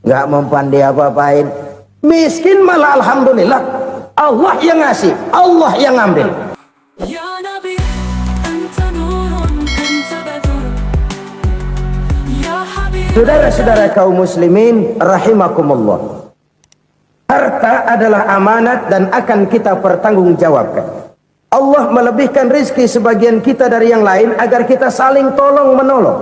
nggak mempan dia apa-apain. Miskin malah alhamdulillah, Allah yang ngasih, Allah yang ngambil. Ya Nabi, anta nurun, anta badur. Ya Habib. Saudara-saudara kaum muslimin rahimakumullah, harta adalah amanat dan akan kita pertanggungjawabkan. Allah melebihkan rizki sebagian kita dari yang lain agar kita saling tolong menolong,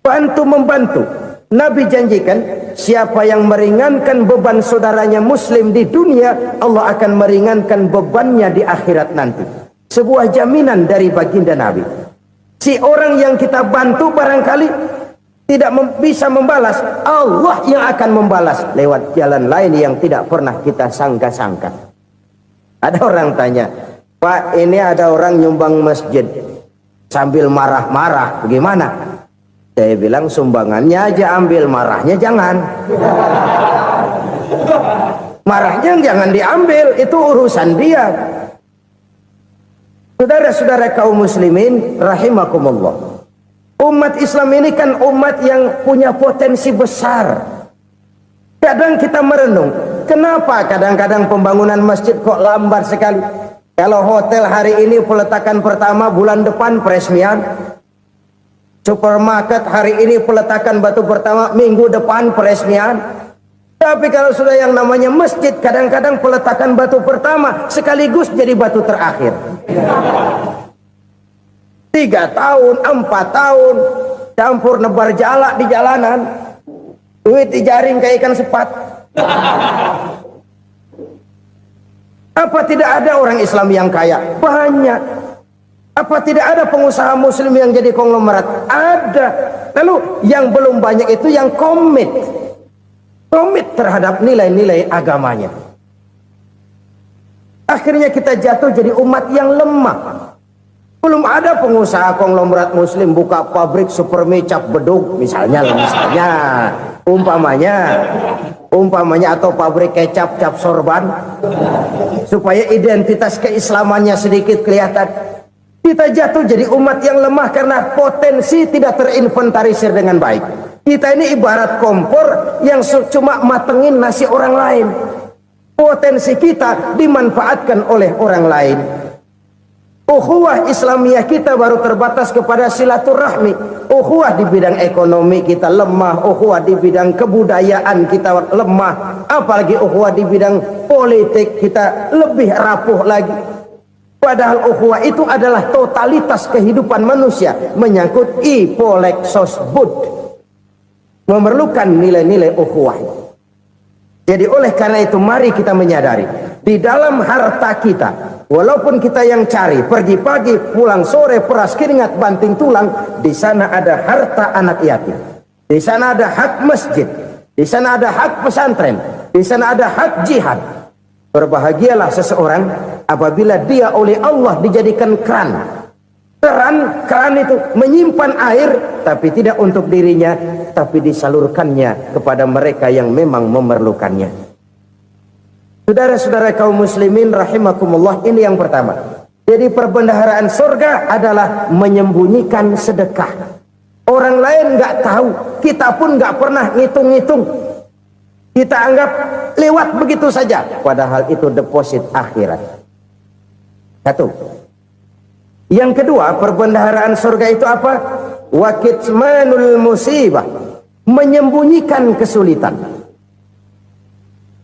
bantu membantu. Nabi janjikan, siapa yang meringankan beban saudaranya muslim di dunia, Allah akan meringankan bebannya di akhirat nanti. Sebuah jaminan dari baginda Nabi. Si orang yang kita bantu barangkali tidak bisa membalas, Allah yang akan membalas lewat jalan lain yang tidak pernah kita sangka-sangka. Ada orang tanya, Pak, ini ada orang nyumbang masjid sambil marah-marah, bagaimana? Saya bilang, sumbangannya aja ambil, marahnya jangan. Marahnya jangan diambil, itu urusan dia. Saudara-saudara kaum muslimin rahimakumullah, umat Islam ini kan umat yang punya potensi besar. Kadang kita merenung, kenapa kadang-kadang pembangunan masjid kok lambat sekali? Kalau hotel hari ini peletakan pertama, bulan depan peresmian. Supermarket hari ini peletakan batu pertama, minggu depan peresmian. Tapi kalau sudah yang namanya masjid, kadang-kadang peletakan batu pertama sekaligus jadi batu terakhir. 3 tahun, 4 tahun, campur nebar jalak di jalanan, duit dijaring kayak ikan sepat. Apa tidak ada orang Islam yang kaya? Banyak. Apa tidak ada pengusaha muslim yang jadi konglomerat? Ada. Lalu yang belum banyak itu yang komit terhadap nilai-nilai agamanya. Akhirnya kita jatuh jadi umat yang lemah. Belum ada pengusaha konglomerat muslim buka pabrik supermi cap beduk misalnya umpamanya atau pabrik kecap cap sorban supaya identitas keislamannya sedikit kelihatan. Kita jatuh jadi umat yang lemah karena potensi tidak terinventarisir dengan baik. Kita ini ibarat kompor yang cuma matengin nasi orang lain. Potensi kita dimanfaatkan oleh orang lain. Ukhuwah Islamiyah kita baru terbatas kepada silaturahmi. Ukhuwah di bidang ekonomi kita lemah, ukhuwah di bidang kebudayaan kita lemah, apalagi ukhuwah di bidang politik kita lebih rapuh lagi. Padahal ukhuwah itu adalah totalitas kehidupan manusia, menyangkut ipolek sosbud, memerlukan nilai-nilai ukhuwah. Jadi oleh karena itu mari kita menyadari, di dalam harta kita, walaupun kita yang cari, pergi pagi, pulang sore, peras keringat, banting tulang, di sana ada harta anak yatim, di sana ada hak masjid, di sana ada hak pesantren, di sana ada hak jihad. Berbahagialah seseorang apabila dia oleh Allah dijadikan keran. Keran itu menyimpan air, tapi tidak untuk dirinya, tapi disalurkannya kepada mereka yang memang memerlukannya. Saudara-saudara kaum muslimin rahimakumullah, ini yang pertama. Jadi perbendaharaan surga adalah menyembunyikan sedekah. Orang lain nggak tahu, kita pun nggak pernah ngitung-ngitung. Kita anggap lewat begitu saja, padahal itu deposit akhirat. Satu. Yang kedua, perbendaharaan surga itu apa? Wa kitmanul musibah, menyembunyikan kesulitan.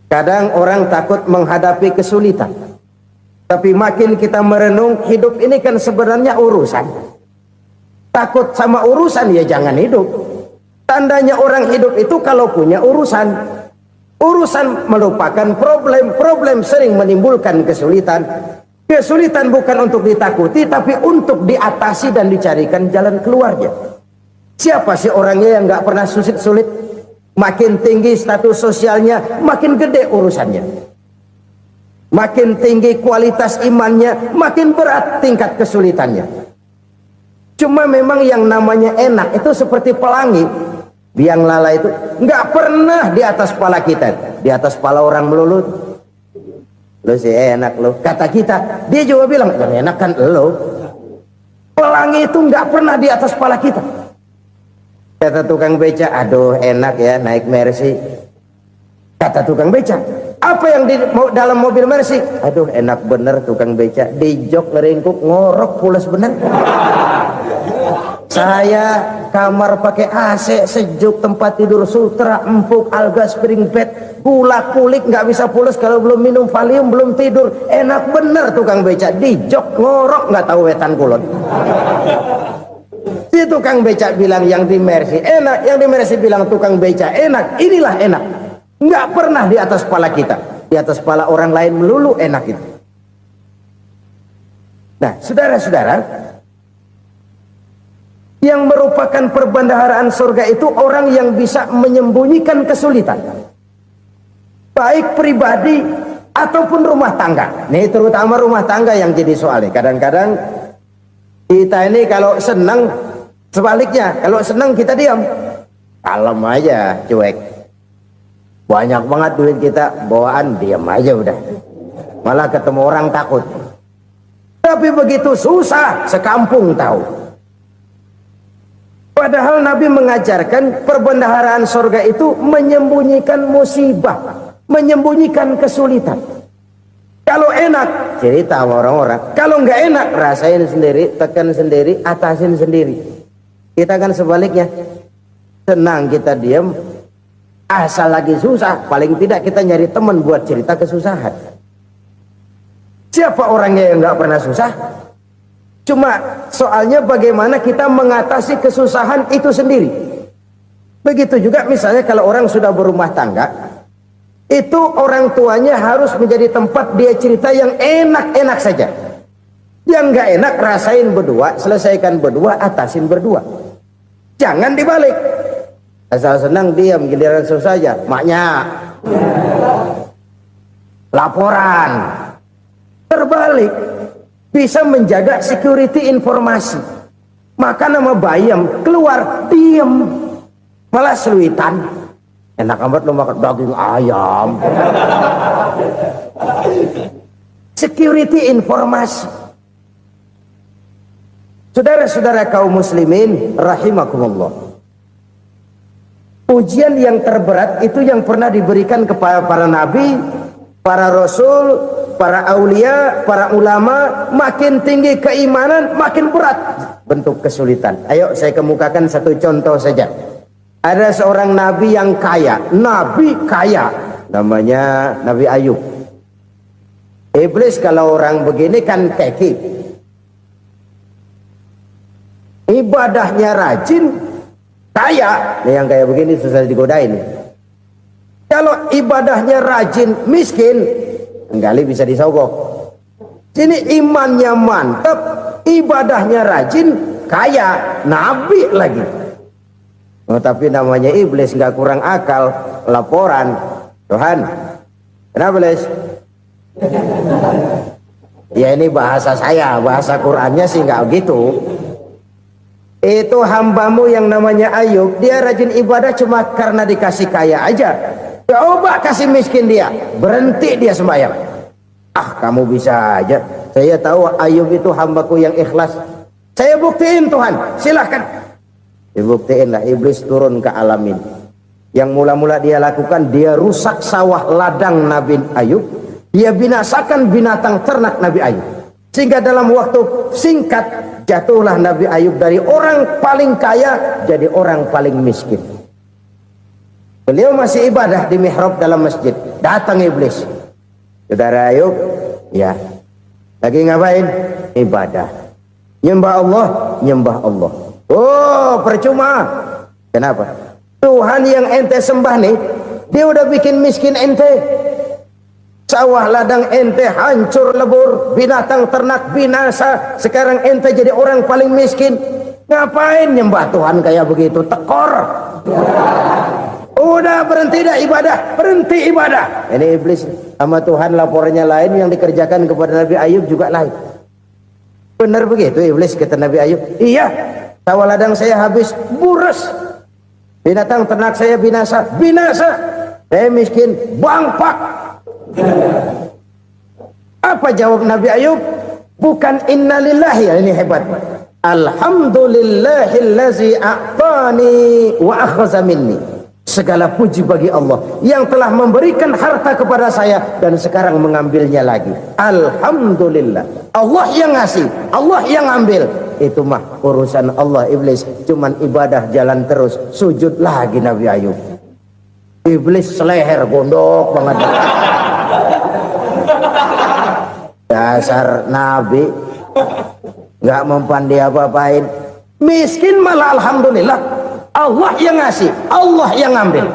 Kadang orang takut menghadapi kesulitan, tapi makin kita merenung, hidup ini kan sebenarnya urusan. Takut sama urusan, ya jangan hidup. Tandanya orang hidup itu kalau punya urusan. Urusan melupakan problem, problem sering menimbulkan kesulitan. Kesulitan bukan untuk ditakuti, tapi untuk diatasi dan dicarikan jalan keluarnya. Siapa sih orangnya yang nggak pernah sulit-sulit? Makin tinggi status sosialnya, makin gede urusannya. Makin tinggi kualitas imannya, makin berat tingkat kesulitannya. Cuma memang yang namanya enak itu seperti pelangi. Biang lala itu nggak pernah di atas kepala kita, di atas kepala orang melulu. Lo sih enak lo, kata kita. Dia juga bilang yang enak kan lo. Pelangi itu nggak pernah di atas kepala kita. Kata tukang beca, aduh enak ya naik Mercy. Kata tukang beca, apa yang di dalam mobil Mercy? Aduh enak bener tukang beca, di jok ngeringkuk ngorok pulas bener. Saya kamar pakai AC sejuk, tempat tidur sutra empuk, alga spring bed, gula kulik nggak bisa pulas kalau belum minum Valium, belum tidur. Enak bener tukang beca, di jok ngorok nggak tahu wetan kulon. Si tukang beca bilang yang di Mercy enak, yang di Mercy bilang tukang beca enak. Inilah enak, nggak pernah di atas kepala kita, di atas kepala orang lain melulu enak itu. Nah saudara-saudara, yang merupakan perbendaharaan surga itu orang yang bisa menyembunyikan kesulitan, baik pribadi ataupun rumah tangga. Nih terutama rumah tangga yang jadi soalnya. Kadang-kadang kita ini kalau senang, sebaliknya kalau senang kita diam, kalem aja, cuek. Banyak banget duit kita bawaan, diam aja udah, malah ketemu orang takut. Tapi begitu susah sekampung tahu. Padahal Nabi mengajarkan perbendaharaan surga itu menyembunyikan musibah, menyembunyikan kesulitan. Kalau enak cerita sama orang-orang, kalau nggak enak rasain sendiri, tekan sendiri, atasin sendiri. Kita kan sebaliknya, senang kita diam, asal lagi susah paling tidak kita nyari teman buat cerita kesusahan. Siapa orangnya yang nggak pernah susah? Cuma soalnya bagaimana kita mengatasi kesusahan itu sendiri. Begitu juga misalnya kalau orang sudah berumah tangga, itu orang tuanya harus menjadi tempat dia cerita yang enak-enak saja. Yang nggak enak rasain berdua, selesaikan berdua, atasin berdua. Jangan dibalik. Asal senang diam, giliran susah saja. Maknya laporan. Terbalik. Bisa menjaga security informasi. Maka nama bayam keluar diem, malah seluitan. Enak amat lo makan daging ayam. Security informasi. Saudara-saudara kaum muslimin rahimakumullah, ujian yang terberat itu yang pernah diberikan kepada para nabi, para rasul, para aulia, para ulama. Makin tinggi keimanan, makin berat bentuk kesulitan. Ayo saya kemukakan satu contoh saja. Ada seorang nabi yang kaya, nabi kaya, namanya Nabi Ayub. Iblis kalau orang begini kan keki, ibadahnya rajin, kaya. Nah, yang kayak begini susah digodain. Kalau ibadahnya rajin, miskin, enggali bisa disogok. Sini imannya mantap, ibadahnya rajin, kaya, nabi lagi. Oh, tapi namanya iblis nggak kurang akal. Laporan, Tuhan, kenapa Les? Ya ini bahasa saya, bahasa Qurannya sih nggak gitu. Itu hambamu yang namanya Ayub, dia rajin ibadah cuma karena dikasih kaya aja. Coba kasih miskin dia, berhenti dia sembahyang. Ah kamu bisa aja. Saya tahu Ayub itu hambaku yang ikhlas. Saya buktiin Tuhan, silahkan. Dibuktiinlah. Iblis turun ke alam ini. Yang mula-mula dia lakukan, dia rusak sawah ladang Nabi Ayub. Dia binasakan binatang ternak Nabi Ayub. Sehingga dalam waktu singkat jatuhlah Nabi Ayub dari orang paling kaya jadi orang paling miskin. Beliau masih ibadah di mihrab dalam masjid. Datang iblis. Saudara Ayub, ya, lagi ngapain? Ibadah. Nyembah Allah, nyembah Allah. Oh, percuma. Kenapa? Tuhan yang ente sembah nih, dia udah bikin miskin ente. Sawah ladang ente hancur lebur, binatang ternak binasa. Sekarang ente jadi orang paling miskin. Ngapain nyembah Tuhan kayak begitu? Tekor. Udah berhenti dah ibadah, berhenti ibadah. Ini iblis sama Tuhan laporannya lain, yang dikerjakan kepada Nabi Ayub juga lain. Benar begitu iblis kata Nabi Ayub? Iya, sawah ladang saya habis, buras. Binatang ternak saya binasa, binasa. Saya miskin, bangpak. Apa jawab Nabi Ayub? Bukan innalillahi, ini hebat. Alhamdulillahillazi a'tani wa akhadha minni. Segala puji bagi Allah yang telah memberikan harta kepada saya dan sekarang mengambilnya lagi. Alhamdulillah. Allah yang ngasih, Allah yang ambil. Itu mah urusan Allah. Iblis cuman ibadah jalan terus, sujud lagi Nabi Ayub. Iblis seleher gondok banget. Dasar Nabi nggak mempan dia apa-apain. Miskin malah alhamdulillah. Allah yang ngasih, Allah yang ambil.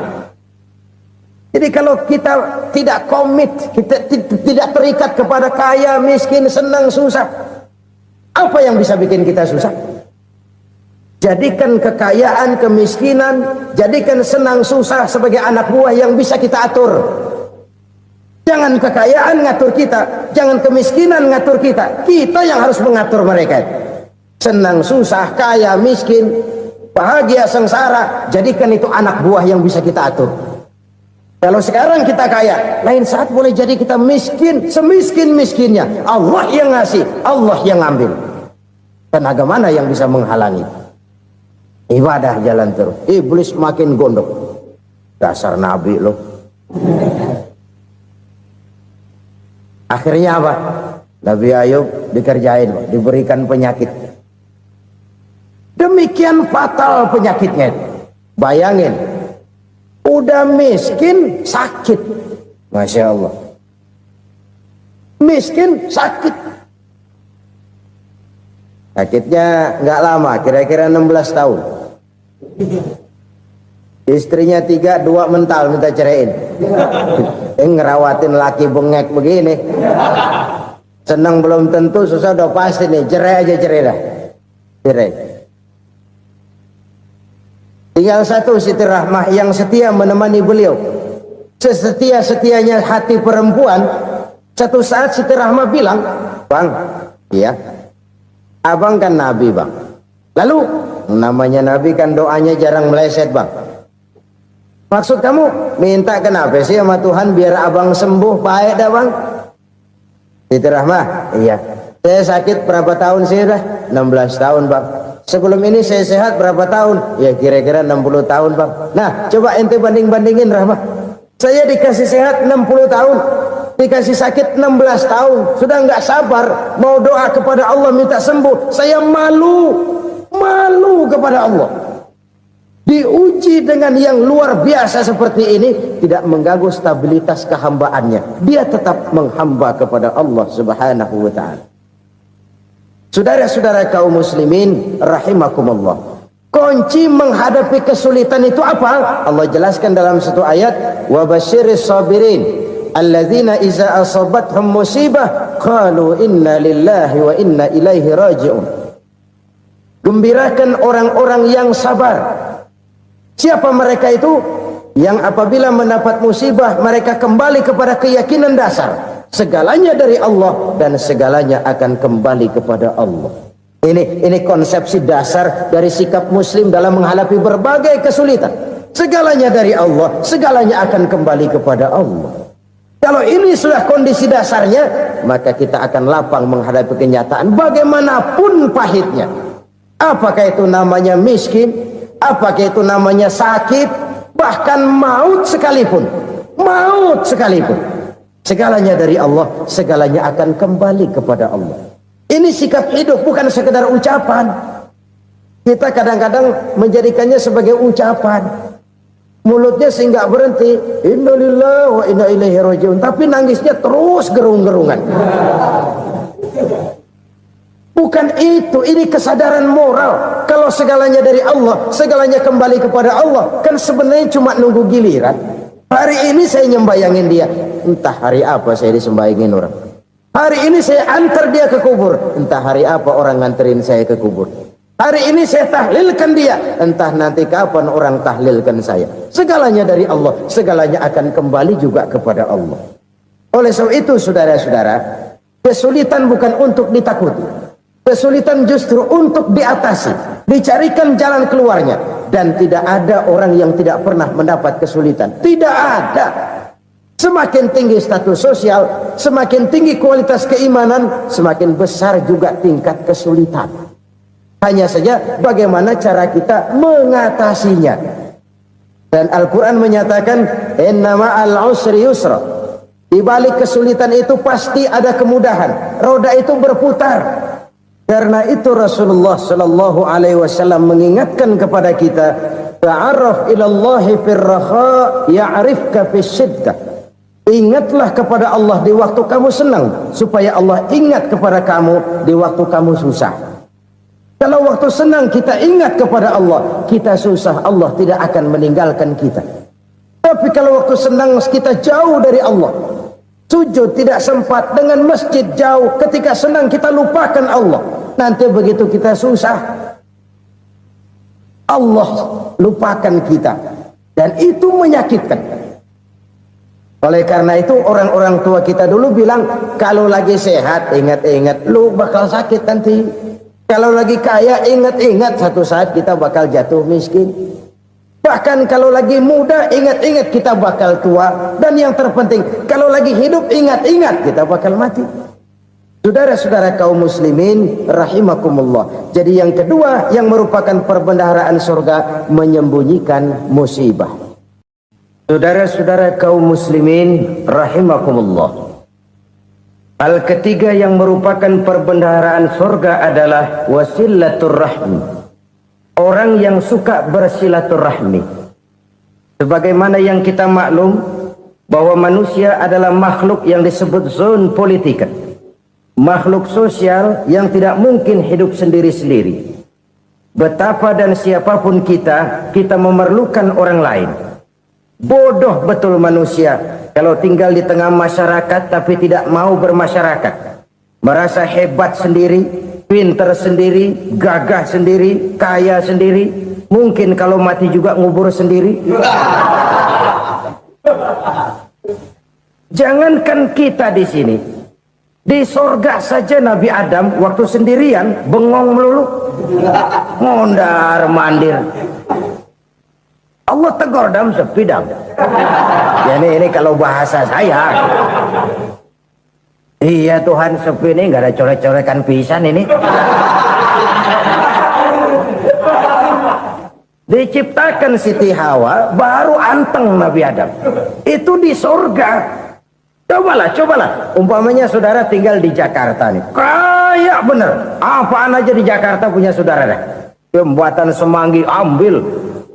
Jadi kalau kita tidak komit, kita tidak terikat kepada kaya, miskin, senang, susah, apa yang bisa bikin kita susah? Jadikan kekayaan, kemiskinan, jadikan senang, susah sebagai anak buah yang bisa kita atur. Jangan kekayaan ngatur kita, jangan kemiskinan ngatur kita. Kita yang harus mengatur mereka. Senang, susah, kaya, miskin, bahagia, sengsara, jadikan itu anak buah yang bisa kita atur. Kalau sekarang kita kaya, lain saat boleh jadi kita miskin, semiskin-miskinnya. Allah yang ngasih, Allah yang ambil. Tenaga mana yang bisa menghalangi? Ibadah jalan terus. Iblis makin gondok. Dasar Nabi loh. Akhirnya apa? Nabi Ayub dikerjain, diberikan penyakit. Demikian fatal penyakitnya. Bayangin, udah miskin sakit. Masya Allah. Miskin sakit. Sakitnya nggak lama, kira-kira 16 tahun. Istrinya 3, 2 mental minta ceraiin. Ngerawatin laki bengek begini. Senang belum tentu, susah udah pasti nih. Cerai aja, cerai dah. Cerai. Tinggal satu Siti Rahmah yang setia menemani beliau. Sesetia-setianya hati perempuan. Satu saat Siti Rahmah bilang, "Bang, iya, abang kan Nabi, Bang. Lalu, namanya Nabi kan doanya jarang meleset, Bang. Maksud kamu minta kenapa sih sama Tuhan biar abang sembuh baik dah, Bang?" Siti Rahmah, "Iya. Saya sakit berapa tahun sih dah?" 16 tahun, Bang. "Sebelum ini saya sehat berapa tahun?" "Ya kira-kira 60 tahun, Bang." "Nah, coba ente banding-bandingin, Rahmah. Saya dikasih sehat 60 tahun, dikasih sakit 16 tahun. Sudah nggak sabar mau doa kepada Allah minta sembuh. Saya malu kepada Allah. Diuji dengan yang luar biasa seperti ini, tidak mengganggu stabilitas kehambaannya. Dia tetap menghamba kepada Allah Subhanahu wa ta'ala." Saudara-saudara kaum muslimin rahimakumullah, kunci menghadapi kesulitan itu apa? Allah jelaskan dalam satu ayat, "Wa basyiris sabirin alladzina iza asabathum musibah qalu inna lillahi wa inna ilaihi raji'un." Gembirakan orang-orang yang sabar. Siapa mereka itu? Yang apabila mendapat musibah mereka kembali kepada keyakinan dasar, segalanya dari Allah dan segalanya akan kembali kepada Allah. Ini konsepsi dasar dari sikap muslim dalam menghadapi berbagai kesulitan. Segalanya dari Allah, segalanya akan kembali kepada Allah. Kalau ini sudah kondisi dasarnya, maka kita akan lapang menghadapi kenyataan bagaimanapun pahitnya. Apakah itu namanya miskin, apakah itu namanya sakit, bahkan maut sekalipun. Segalanya dari Allah, segalanya akan kembali kepada Allah. Ini sikap hidup, bukan sekedar ucapan. Kita kadang-kadang menjadikannya sebagai ucapan. Mulutnya sehingga berhenti, innalillahi wa inna ilaihi raji'un, tapi nangisnya terus gerung-gerungan. Bukan itu, ini kesadaran moral. Kalau segalanya dari Allah, segalanya kembali kepada Allah, kan sebenarnya cuma nunggu giliran. Hari ini saya nyembayangin dia, entah hari apa saya disembayangin orang. Hari ini saya antar dia ke kubur, entah hari apa orang nganterin saya ke kubur. Hari ini saya tahlilkan dia, entah nanti kapan orang tahlilkan saya. Segalanya dari Allah, segalanya akan kembali juga kepada Allah. Oleh sebab itu saudara-saudara, kesulitan bukan untuk ditakuti. Kesulitan justru untuk diatasi, dicarikan jalan keluarnya. Dan tidak ada orang yang tidak pernah mendapat kesulitan. Tidak ada. Semakin tinggi status sosial, semakin tinggi kualitas keimanan, semakin besar juga tingkat kesulitan. Hanya saja bagaimana cara kita mengatasinya. Dan Al-Quran menyatakan inna ma'al usri yusra. Di balik kesulitan itu pasti ada kemudahan. Roda itu berputar. Karena itu Rasulullah sallallahu alaihi wasallam mengingatkan kepada kita, ta'arraf ilallahi fir raha ya'rifka fis syiddah. Ingatlah kepada Allah di waktu kamu senang, supaya Allah ingat kepada kamu di waktu kamu susah. Kalau waktu senang kita ingat kepada Allah, kita susah, Allah tidak akan meninggalkan kita. Tapi kalau waktu senang kita jauh dari Allah, sujud tidak sempat, dengan masjid jauh, ketika senang kita lupakan Allah. Nanti begitu kita susah, Allah lupakan kita. Dan itu menyakitkan. Oleh karena itu orang-orang tua kita dulu bilang, kalau lagi sehat ingat-ingat lu bakal sakit nanti. Kalau lagi kaya ingat-ingat satu saat kita bakal jatuh miskin. Bahkan kalau lagi muda ingat-ingat kita bakal tua. Dan yang terpenting kalau lagi hidup ingat-ingat kita bakal mati. Saudara-saudara kaum muslimin rahimakumullah. Jadi yang kedua yang merupakan perbendaharaan surga, menyembunyikan musibah. Saudara-saudara kaum muslimin rahimakumullah. Hal ketiga yang merupakan perbendaharaan surga adalah wasilaturrahmi. Orang yang suka bersilaturahmi. Sebagaimana yang kita maklum bahwa manusia adalah makhluk yang disebut zon politika. Makhluk sosial yang tidak mungkin hidup sendiri-sendiri. Betapa dan siapapun kita memerlukan orang lain. Bodoh betul manusia kalau tinggal di tengah masyarakat tapi tidak mau bermasyarakat. Merasa hebat sendiri, pintar sendiri, gagah sendiri, kaya sendiri. Mungkin kalau mati juga ngubur sendiri. Jangankan kita di sini, di sorga saja Nabi Adam waktu sendirian bengong melulu, mondar mandir. Allah tegur dam sepi dam. Ya ini kalau bahasa saya. Iya Tuhan sepi ini nggak ada coret-corekan pisan ini. Diciptakan Siti Hawa baru anteng Nabi Adam. Itu di surga. Cobalah. Umpamanya saudara tinggal di Jakarta nih. Kayak bener. Apaan aja di Jakarta punya saudara dah. Jembatan Semanggi ambil.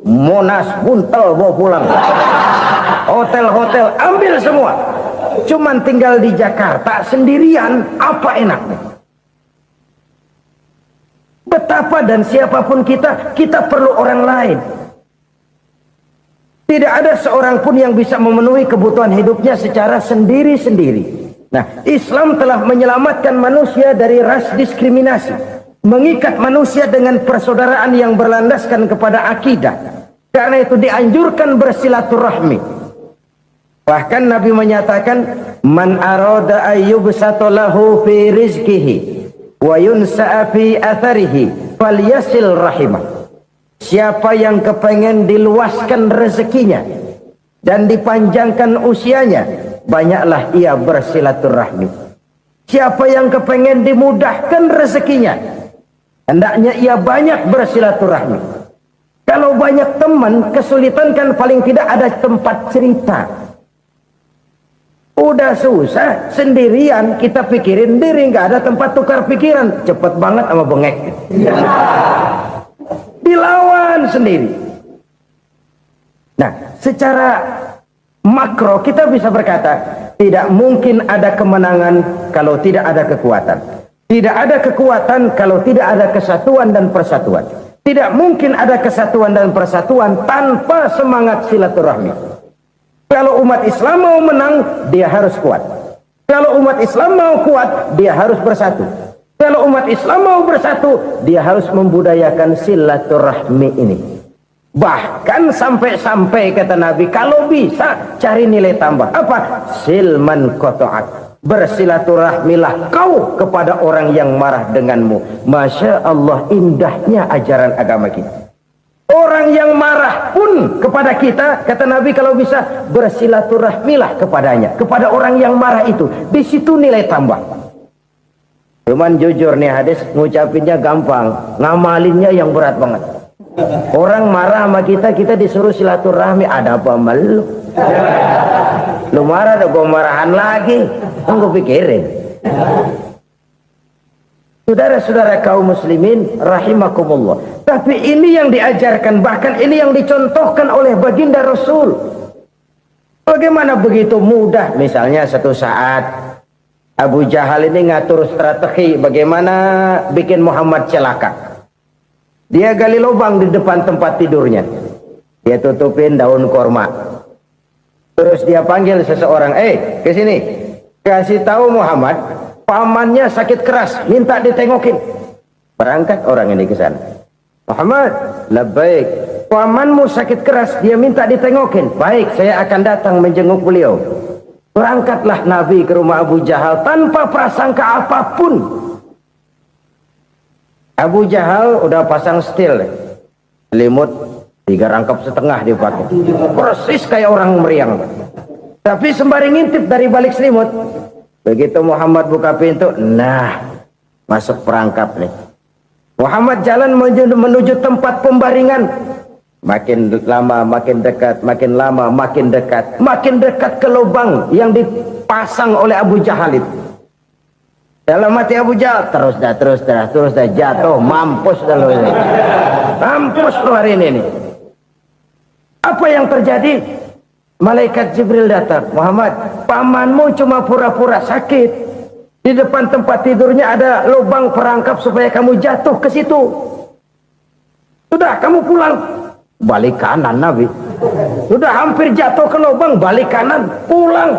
Monas, Buntel bawa pulang. Hotel-hotel ambil semua. Cuman tinggal di Jakarta sendirian, apa enaknya? Betapa dan siapapun kita perlu orang lain. Tidak ada seorang pun yang bisa memenuhi kebutuhan hidupnya secara sendiri-sendiri. Nah, Islam telah menyelamatkan manusia dari ras diskriminasi. Mengikat manusia dengan persaudaraan yang berlandaskan kepada akidah. Karena itu dianjurkan bersilaturahmi. Bahkan Nabi menyatakan, man arada ayyubsata lahu fi rizqihi wa yunsa'a fi atharihi falyasil rahimah. Siapa yang kepengen diluaskan rezekinya dan dipanjangkan usianya, banyaklah ia bersilaturahmi. Siapa yang kepengen dimudahkan rezekinya, hendaknya ia banyak bersilaturahmi. Kalau banyak teman, kesulitan kan paling tidak ada tempat cerita. Udah susah, sendirian kita pikirin diri, nggak ada tempat tukar pikiran. Cepet banget sama bengek. Dilawan sendiri. Nah, secara makro kita bisa berkata, tidak mungkin ada kemenangan kalau tidak ada kekuatan. Tidak ada kekuatan kalau tidak ada kesatuan dan persatuan. Tidak mungkin ada kesatuan dan persatuan tanpa semangat silaturahmi. Kalau umat Islam mau menang, dia harus kuat. Kalau umat Islam mau kuat, dia harus bersatu. Kalau umat Islam mau bersatu, dia harus membudayakan silaturahmi ini. Bahkan sampai-sampai kata Nabi, kalau bisa cari nilai tambah. Apa? Silman qata'at. Bersilaturahmilah kau kepada orang yang marah denganmu. Masya Allah, indahnya ajaran agama kita. Orang yang marah pun kepada kita, kata Nabi, kalau bisa bersilaturahmilah kepadanya, kepada orang yang marah itu. Di situ nilai tambah. Cuman jujur nih hadis ngucapinnya gampang, ngamalinnya yang berat banget. Orang marah sama kita, kita disuruh silaturahmi, ada apa malu? Lu marah, ada gua marahan lagi. Enggak pikirin. Saudara-saudara kaum muslimin rahimakumullah. Tapi ini yang diajarkan, bahkan ini yang dicontohkan oleh baginda Rasul. Bagaimana begitu mudah? Misalnya satu saat Abu Jahal ini ngatur strategi bagaimana bikin Muhammad celaka. Dia gali lubang di depan tempat tidurnya. Dia tutupin daun korma. Terus dia panggil seseorang, ke sini. Kasih tahu Muhammad, pamannya sakit keras, minta ditengokin. Berangkat orang ini ke sana. Muhammad, labbaik. Pamanmu sakit keras, dia minta ditengokin. Baik, saya akan datang menjenguk beliau. Berangkatlah Nabi ke rumah Abu Jahal tanpa prasangka apapun. Abu Jahal udah pasang setil, selimut 3 rangkap setengah dipakai, persis kayak orang meriang. Tapi sembari ngintip dari balik selimut, begitu Muhammad buka pintu, nah masuk perangkap nih. Muhammad jalan menuju tempat pembaringan. Makin lama makin dekat, makin lama makin dekat, makin dekat ke lubang yang dipasang oleh Abu Jahal itu. Dalam hati Abu Jahal, terus dah jatuh, mampus dah lo ini. Mampus lo hari ini nih. Apa yang terjadi? Malaikat Jibril datang. Muhammad, pamanmu cuma pura-pura sakit. Di depan tempat tidurnya ada lubang perangkap supaya kamu jatuh ke situ. Sudah, kamu pulang. Balik kanan Nabi. Sudah hampir jatuh ke lubang, balik kanan, pulang.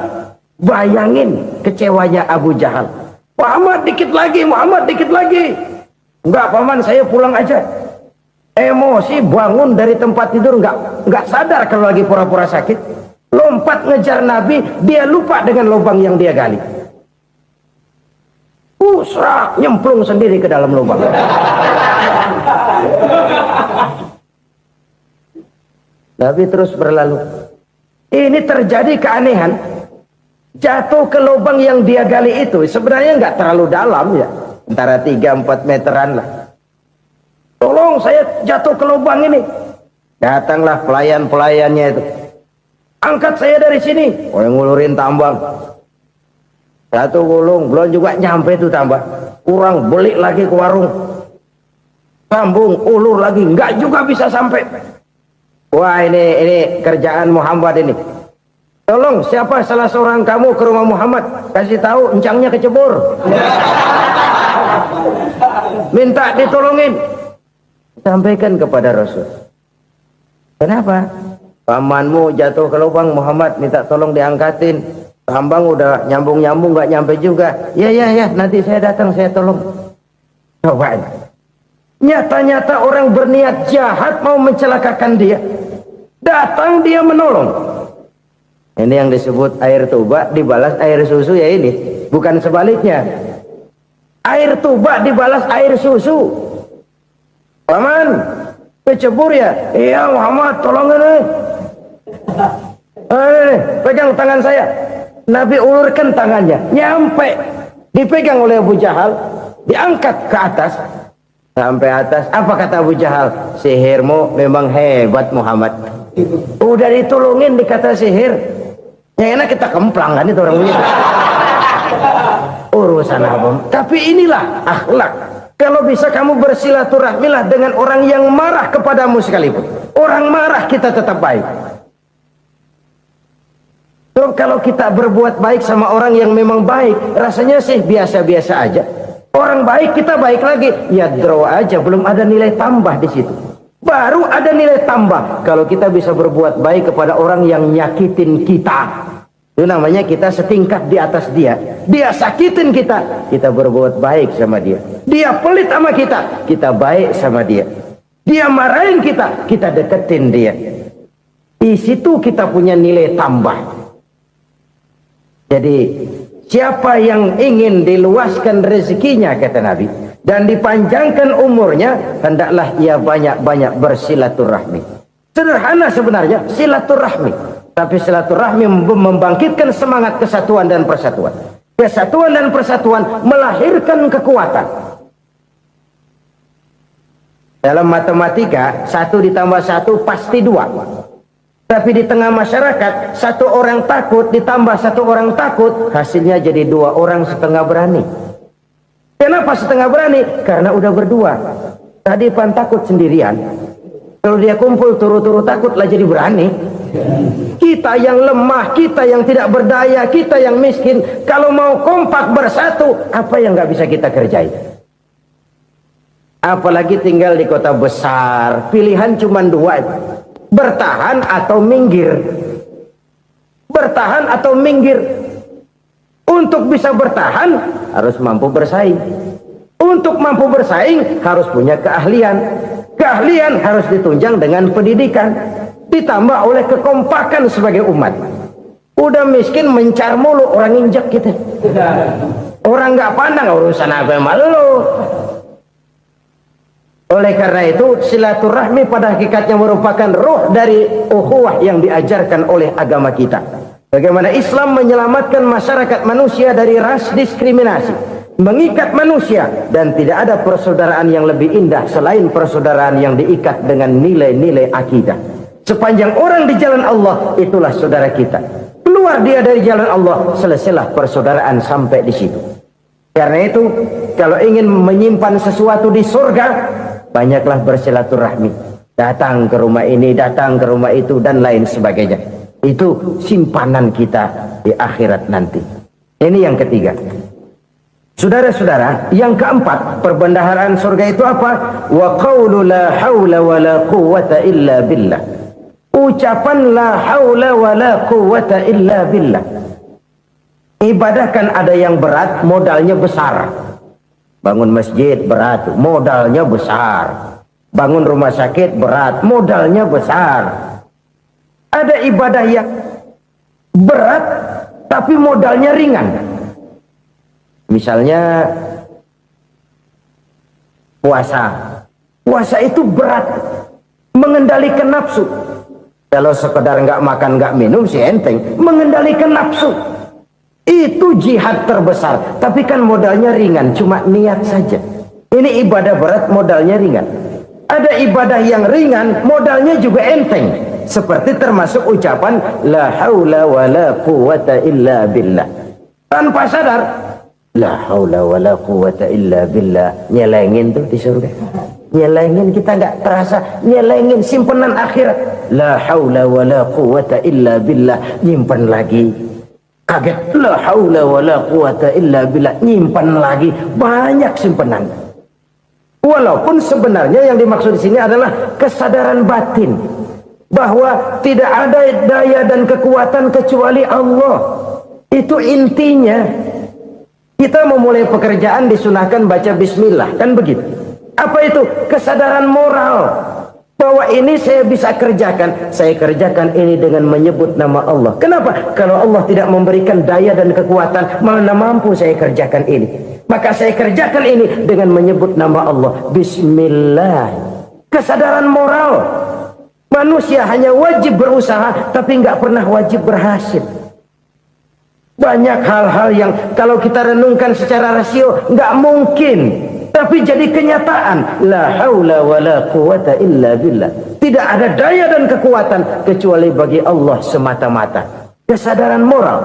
Bayangin kecewanya Abu Jahal. Muhammad dikit lagi, Muhammad dikit lagi. Enggak paman, saya pulang aja. Emosi bangun dari tempat tidur, enggak sadar kalau lagi pura-pura sakit. Lompat ngejar Nabi, dia lupa dengan lubang yang dia gali. Serak, nyemplung sendiri ke dalam lubang. Nabi terus berlalu. Ini terjadi keanehan. Jatuh ke lubang yang dia gali itu sebenarnya nggak terlalu dalam ya, antara 3-4 meteran lah. Tolong saya jatuh ke lubang ini. Datanglah pelayan-pelayannya itu. Angkat saya dari sini. Oh, yang ngulurin tambang. Satu gulung, belum juga nyampe itu tambang. Kurang, beli lagi ke warung. Sambung, ulur lagi, nggak juga bisa sampai. Wah, ini kerjaan Muhammad ini. Tolong, siapa salah seorang kamu ke rumah Muhammad, kasih tahu encangnya kecebur. Minta ditolongin. Sampaikan kepada Rasul. Kenapa? Pamanmu jatuh ke lubang, Muhammad minta tolong diangkatin. Tambang udah nyambung-nyambung nggak nyampe juga. Ya, nanti saya datang, saya tolong. Cobain. Nyata-nyata orang berniat jahat mau mencelakakan dia. Datang dia menolong. Ini yang disebut air tuba dibalas air susu ya ini. Bukan sebaliknya. Air tuba dibalas air susu. Paman, kecebur ya? Iya Muhammad, tolong ini. Pegang tangan saya. Nabi ulurkan tangannya. Nyampe. Dipegang oleh Abu Jahal. Diangkat ke atas. Sampai atas. Apa kata Abu Jahal? Sihirmu memang hebat Muhammad. Udah ditolongin dikata sihir. Yang enak kita kemplang kan itu orang begitu. Urusan apa? Tapi inilah akhlak. Kalau bisa kamu bersilaturahmilah dengan orang yang marah kepadamu sekalipun. Orang marah kita tetap baik. So, kalau kita berbuat baik sama orang yang memang baik, rasanya sih biasa-biasa aja. Orang baik kita baik lagi, ya draw aja, belum ada nilai tambah di situ. Baru ada nilai tambah kalau kita bisa berbuat baik kepada orang yang nyakitin kita. Itu namanya kita setingkat di atas dia. Dia sakitin kita, kita berbuat baik sama dia. Dia pelit sama kita, kita baik sama dia. Dia marahin kita, kita deketin dia. Di situ kita punya nilai tambah. Jadi siapa yang ingin diluaskan rezekinya, kata Nabi, dan dipanjangkan umurnya, hendaklah ia banyak-banyak bersilaturahmi. Sederhana sebenarnya silaturahmi, tapi silaturahmi membangkitkan semangat kesatuan dan persatuan. Kesatuan dan persatuan melahirkan kekuatan. Dalam matematika, 1 ditambah 1 pasti 2. Tapi di tengah masyarakat, 1 orang takut ditambah 1 orang takut, hasilnya jadi 2 orang setengah berani. Kenapa setengah berani? Karena udah berdua. Tadi pan takut sendirian. Kalau dia kumpul turu-turu takutlah jadi berani. Kita yang lemah, kita yang tidak berdaya, kita yang miskin, kalau mau kompak bersatu, apa yang nggak bisa kita kerjain? Apalagi tinggal di kota besar, pilihan cuma 2, bertahan atau minggir. Bertahan atau minggir. Untuk bisa bertahan harus mampu bersaing. Untuk mampu bersaing harus punya keahlian. Keahlian harus ditunjang dengan pendidikan, ditambah oleh kekompakan sebagai umat. Udah miskin mencar mulu, orang injak kita. Orang nggak pandang urusan apa malu. Oleh karena itu, silaturahmi pada hakikatnya merupakan ruh dari ukhuwah yang diajarkan oleh agama kita. Bagaimana Islam menyelamatkan masyarakat manusia dari ras diskriminasi, mengikat manusia, dan tidak ada persaudaraan yang lebih indah selain persaudaraan yang diikat dengan nilai-nilai akidah. Sepanjang orang di jalan Allah, itulah saudara kita. Keluar dia dari jalan Allah, selesailah persaudaraan sampai di situ. Karena itu, kalau ingin menyimpan sesuatu di surga, banyaklah bersilaturahmi. Datang ke rumah ini, datang ke rumah itu, dan lain sebagainya. Itu simpanan kita di akhirat nanti. Ini yang ketiga. Saudara-saudara, yang keempat, perbendaharaan surga itu apa? Wa qawlu la hawla wa la quwwata illa billah. Ucapan la hawla wa la quwwata illa billah. Ibadah kan ada yang berat, modalnya besar. Bangun masjid berat, modalnya besar. Bangun rumah sakit berat, modalnya besar. Ada ibadah yang berat tapi modalnya ringan. Misalnya puasa. Puasa itu berat, mengendalikan nafsu. Kalau sekedar nggak makan nggak minum sih enteng, mengendalikan nafsu itu jihad terbesar. Tapi kan modalnya ringan, cuma niat saja. Ini ibadah berat, modalnya ringan. Ada ibadah yang ringan, modalnya juga enteng. Seperti termasuk ucapan la haula wa la quwwata illa billah. Tanpa sadar, la haula wa la quwwata illa billah. Nyelengin tuh di surga. Nyelengin, kita nggak terasa. Nyelengin simpenan akhirat. La haula wa la quwwata illa billah. Nyimpen lagi. Kaget, la haula wa la quwwata illa billah. Nyimpen lagi. Banyak simpenan. Walaupun sebenarnya yang dimaksud di sini adalah kesadaran batin. Bahwa tidak ada daya dan kekuatan kecuali Allah. Itu intinya. Kita memulai pekerjaan disunahkan baca bismillah, kan begitu. Apa itu? Kesadaran moral. Bahwa ini saya bisa kerjakan. Saya kerjakan ini dengan menyebut nama Allah. Kenapa? Kalau Allah tidak memberikan daya dan kekuatan, mana mampu saya kerjakan ini. Maka saya kerjakan ini dengan menyebut nama Allah. Bismillah. Kesadaran moral. Manusia hanya wajib berusaha, tapi nggak pernah wajib berhasil. Banyak hal-hal yang kalau kita renungkan secara rasio nggak mungkin, tapi jadi kenyataan. La haula wa la quwwata illa billah. Tidak ada daya dan kekuatan kecuali bagi Allah semata-mata. Kesadaran moral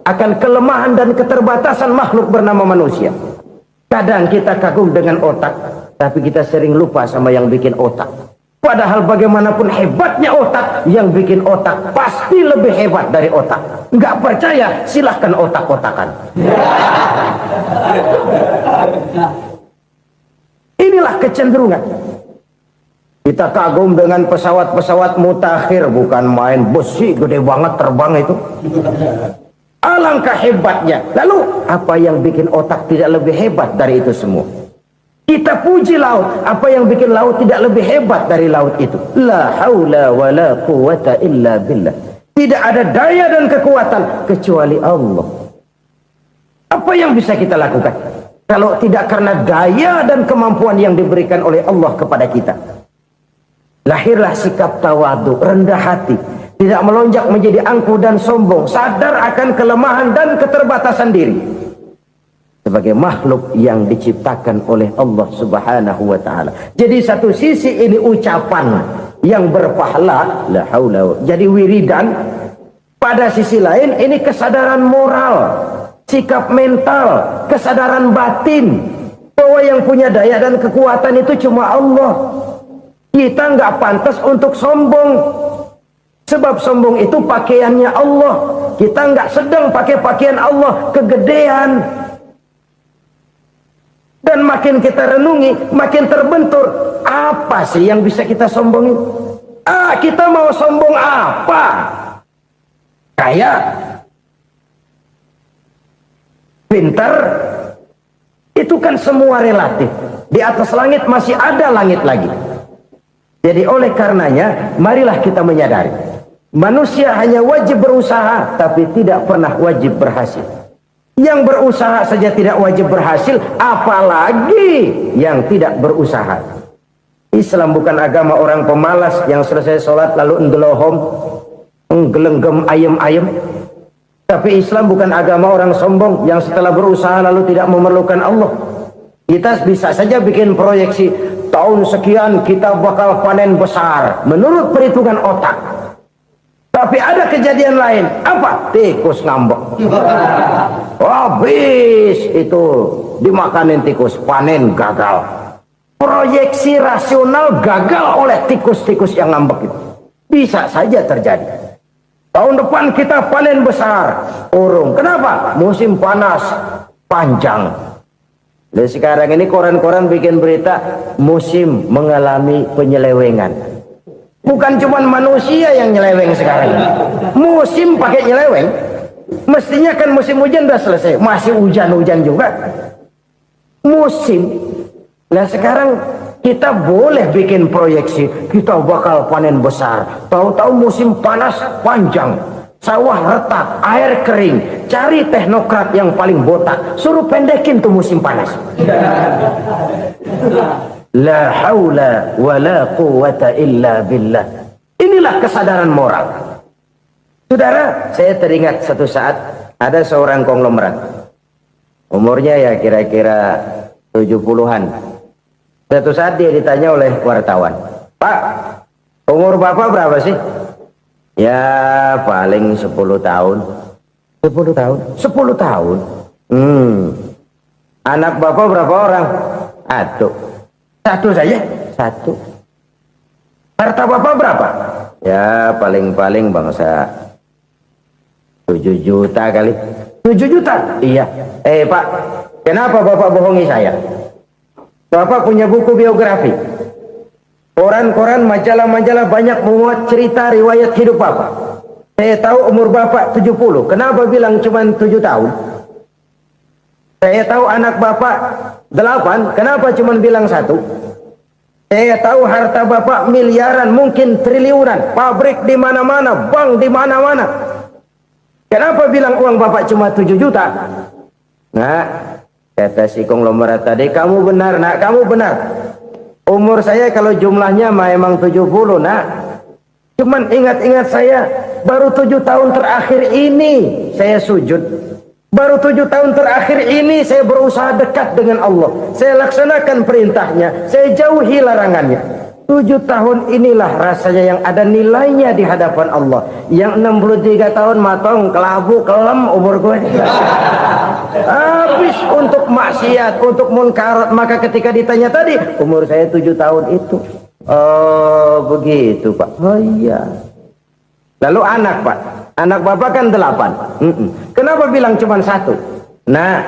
akan kelemahan dan keterbatasan makhluk bernama manusia. Kadang kita kagum dengan otak, tapi kita sering lupa sama yang bikin otak. Padahal bagaimanapun hebatnya otak, yang bikin otak pasti lebih hebat dari otak. Nggak percaya, silahkan otak-otakan. Inilah kecenderungan. Kita kagum dengan pesawat-pesawat mutakhir, bukan main besi gede banget terbang itu. Alangkah hebatnya. Lalu apa yang bikin otak tidak lebih hebat dari itu semua? Kita puji laut. Apa yang bikin laut tidak lebih hebat dari laut itu? La haula wa la quwwata illa billah. Tidak ada daya dan kekuatan kecuali Allah. Apa yang bisa kita lakukan kalau tidak karena daya dan kemampuan yang diberikan oleh Allah kepada kita? Lahirlah sikap tawadu, rendah hati, tidak melonjak menjadi angkuh dan sombong, sadar akan kelemahan dan keterbatasan diri. sebagai makhluk yang diciptakan oleh Allah Subhanahu wa taala. Jadi satu sisi ini ucapan yang berpahala, la haula, jadi wiridan. Pada sisi lain ini kesadaran moral, sikap mental, kesadaran batin bahwa yang punya daya dan kekuatan itu cuma Allah. Kita nggak pantas untuk sombong, sebab sombong itu pakaiannya Allah. Kita nggak sedang pakai pakaian Allah, kegedean. Dan makin kita renungi, makin terbentur. Apa sih yang bisa kita sombongin? Kita mau sombong apa? Kaya, pintar, itu kan semua relatif. Di atas langit masih ada langit lagi. Jadi oleh karenanya, marilah kita menyadari, manusia hanya wajib berusaha, tapi tidak pernah wajib berhasil. Yang berusaha saja tidak wajib berhasil, apalagi yang tidak berusaha. Islam bukan agama orang pemalas yang selesai sholat lalu enggelohom, nggelenggem ayem-ayem. Tapi Islam bukan agama orang sombong yang setelah berusaha lalu tidak memerlukan Allah. Kita bisa saja bikin proyeksi, tahun sekian kita bakal panen besar menurut perhitungan otak. Tapi ada kejadian lain. Apa? Tikus ngambek. Habis itu dimakanin tikus, panen gagal. Proyeksi rasional gagal oleh tikus-tikus yang ngambek itu. Bisa saja terjadi. Tahun depan kita panen besar, urung. Kenapa? Musim panas panjang. Dan sekarang ini koran-koran bikin berita musim mengalami penyelewengan. Bukan cuma manusia yang nyeleweng sekarang. Musim pakai nyeleweng. Mestinya kan musim hujan udah selesai, masih hujan-hujan juga. Musim. Nah sekarang kita boleh bikin proyeksi, kita bakal panen besar. Tahu-tahu musim panas panjang, sawah retak, air kering. Cari teknokrat yang paling botak, suruh pendekin tuh musim panas. La haula wa la quwata illa billah. Inilah kesadaran moral. Saudara, saya teringat satu saat ada seorang konglomerat. Umurnya ya kira-kira 70-an. Satu saat dia ditanya oleh wartawan, "Pak, umur Bapak berapa sih?" "Ya paling 10 tahun." 10 tahun? 10 tahun? Anak Bapak berapa orang? Satu saja? Satu. Harta Bapak berapa? Ya paling-paling bangsa 7 juta kali. 7 juta? Iya. Pak, kenapa Bapak bohongi saya? Bapak punya buku biografi. Koran-koran, majalah-majalah banyak memuat cerita riwayat hidup Bapak. Saya tahu umur Bapak 70. Kenapa bilang cuma 7 tahun? Saya tahu anak Bapak 8. Kenapa cuma bilang 1? Saya tahu harta Bapak miliaran, mungkin triliunan. Pabrik di mana-mana, bank di mana-mana. Kenapa bilang uang Bapak cuma 7 juta? Nah, kata si konglomerat tadi, "Kamu benar, Nak, kamu benar. Umur saya kalau jumlahnya memang 70, Nak. Cuman ingat-ingat saya, baru 7 tahun terakhir ini saya sujud. Baru 7 tahun terakhir ini saya berusaha dekat dengan Allah. Saya laksanakan perintahnya, saya jauhi larangannya. 7 tahun inilah rasanya yang ada nilainya di hadapan Allah. Yang 63 tahun matong, kelabu, kelem umur gue. Habis untuk maksiat, untuk munkarat. Maka ketika ditanya tadi, umur saya 7 tahun itu. Oh begitu Pak. Oh iya. Lalu anak Pak, anak Bapak kan 8. Kenapa bilang cuma 1? Nah,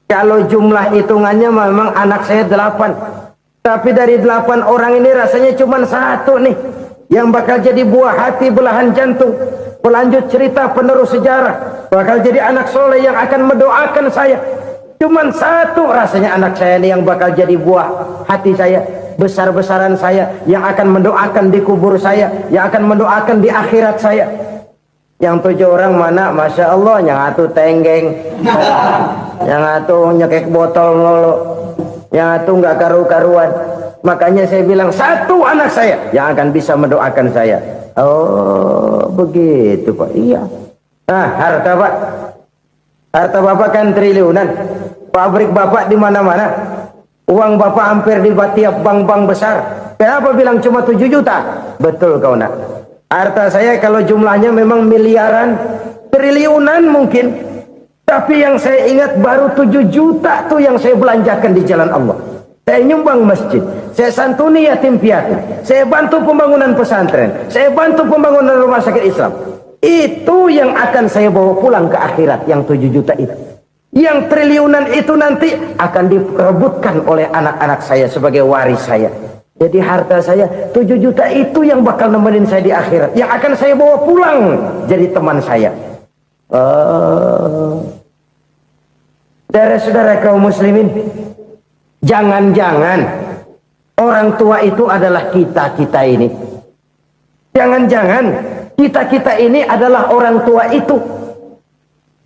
kalau jumlah hitungannya memang anak saya 8. Tapi dari 8 orang ini rasanya cuma 1 nih yang bakal jadi buah hati, belahan jantung, pelanjut cerita, penerus sejarah, bakal jadi anak soleh yang akan mendoakan saya. Cuman 1 rasanya anak saya ini yang bakal jadi buah hati saya, besar-besaran saya, yang akan mendoakan di kubur saya, yang akan mendoakan di akhirat saya. Yang 7 orang mana? Masya Allah, yang 1 tenggeng, yang 1 nyekek botol ngelolo, yang 1 nggak karu-karuan. Makanya saya bilang 1 anak saya yang akan bisa mendoakan saya. Oh begitu Pak. Iya. Nah harta Pak, harta Bapak kan triliunan. Pabrik bapak di mana-mana. Uang bapak hampir di tiap bank-bank besar. Kenapa bilang cuma 7 juta? Betul kau nak. Harta saya kalau jumlahnya memang miliaran, triliunan mungkin. Tapi yang saya ingat baru 7 juta tuh yang saya belanjakan di jalan Allah. Saya nyumbang masjid, saya santuni yatim piatu, saya bantu pembangunan pesantren, saya bantu pembangunan rumah sakit Islam. Itu yang akan saya bawa pulang ke akhirat, yang 7 juta itu. Yang triliunan itu nanti akan diperebutkan oleh anak-anak saya sebagai waris saya. Jadi harta saya 7 juta itu yang bakal nemenin saya di akhirat, yang akan saya bawa pulang jadi teman saya. Saudara-saudara kaum muslimin, jangan-jangan orang tua itu adalah kita-kita ini. Jangan-jangan kita-kita ini adalah orang tua itu.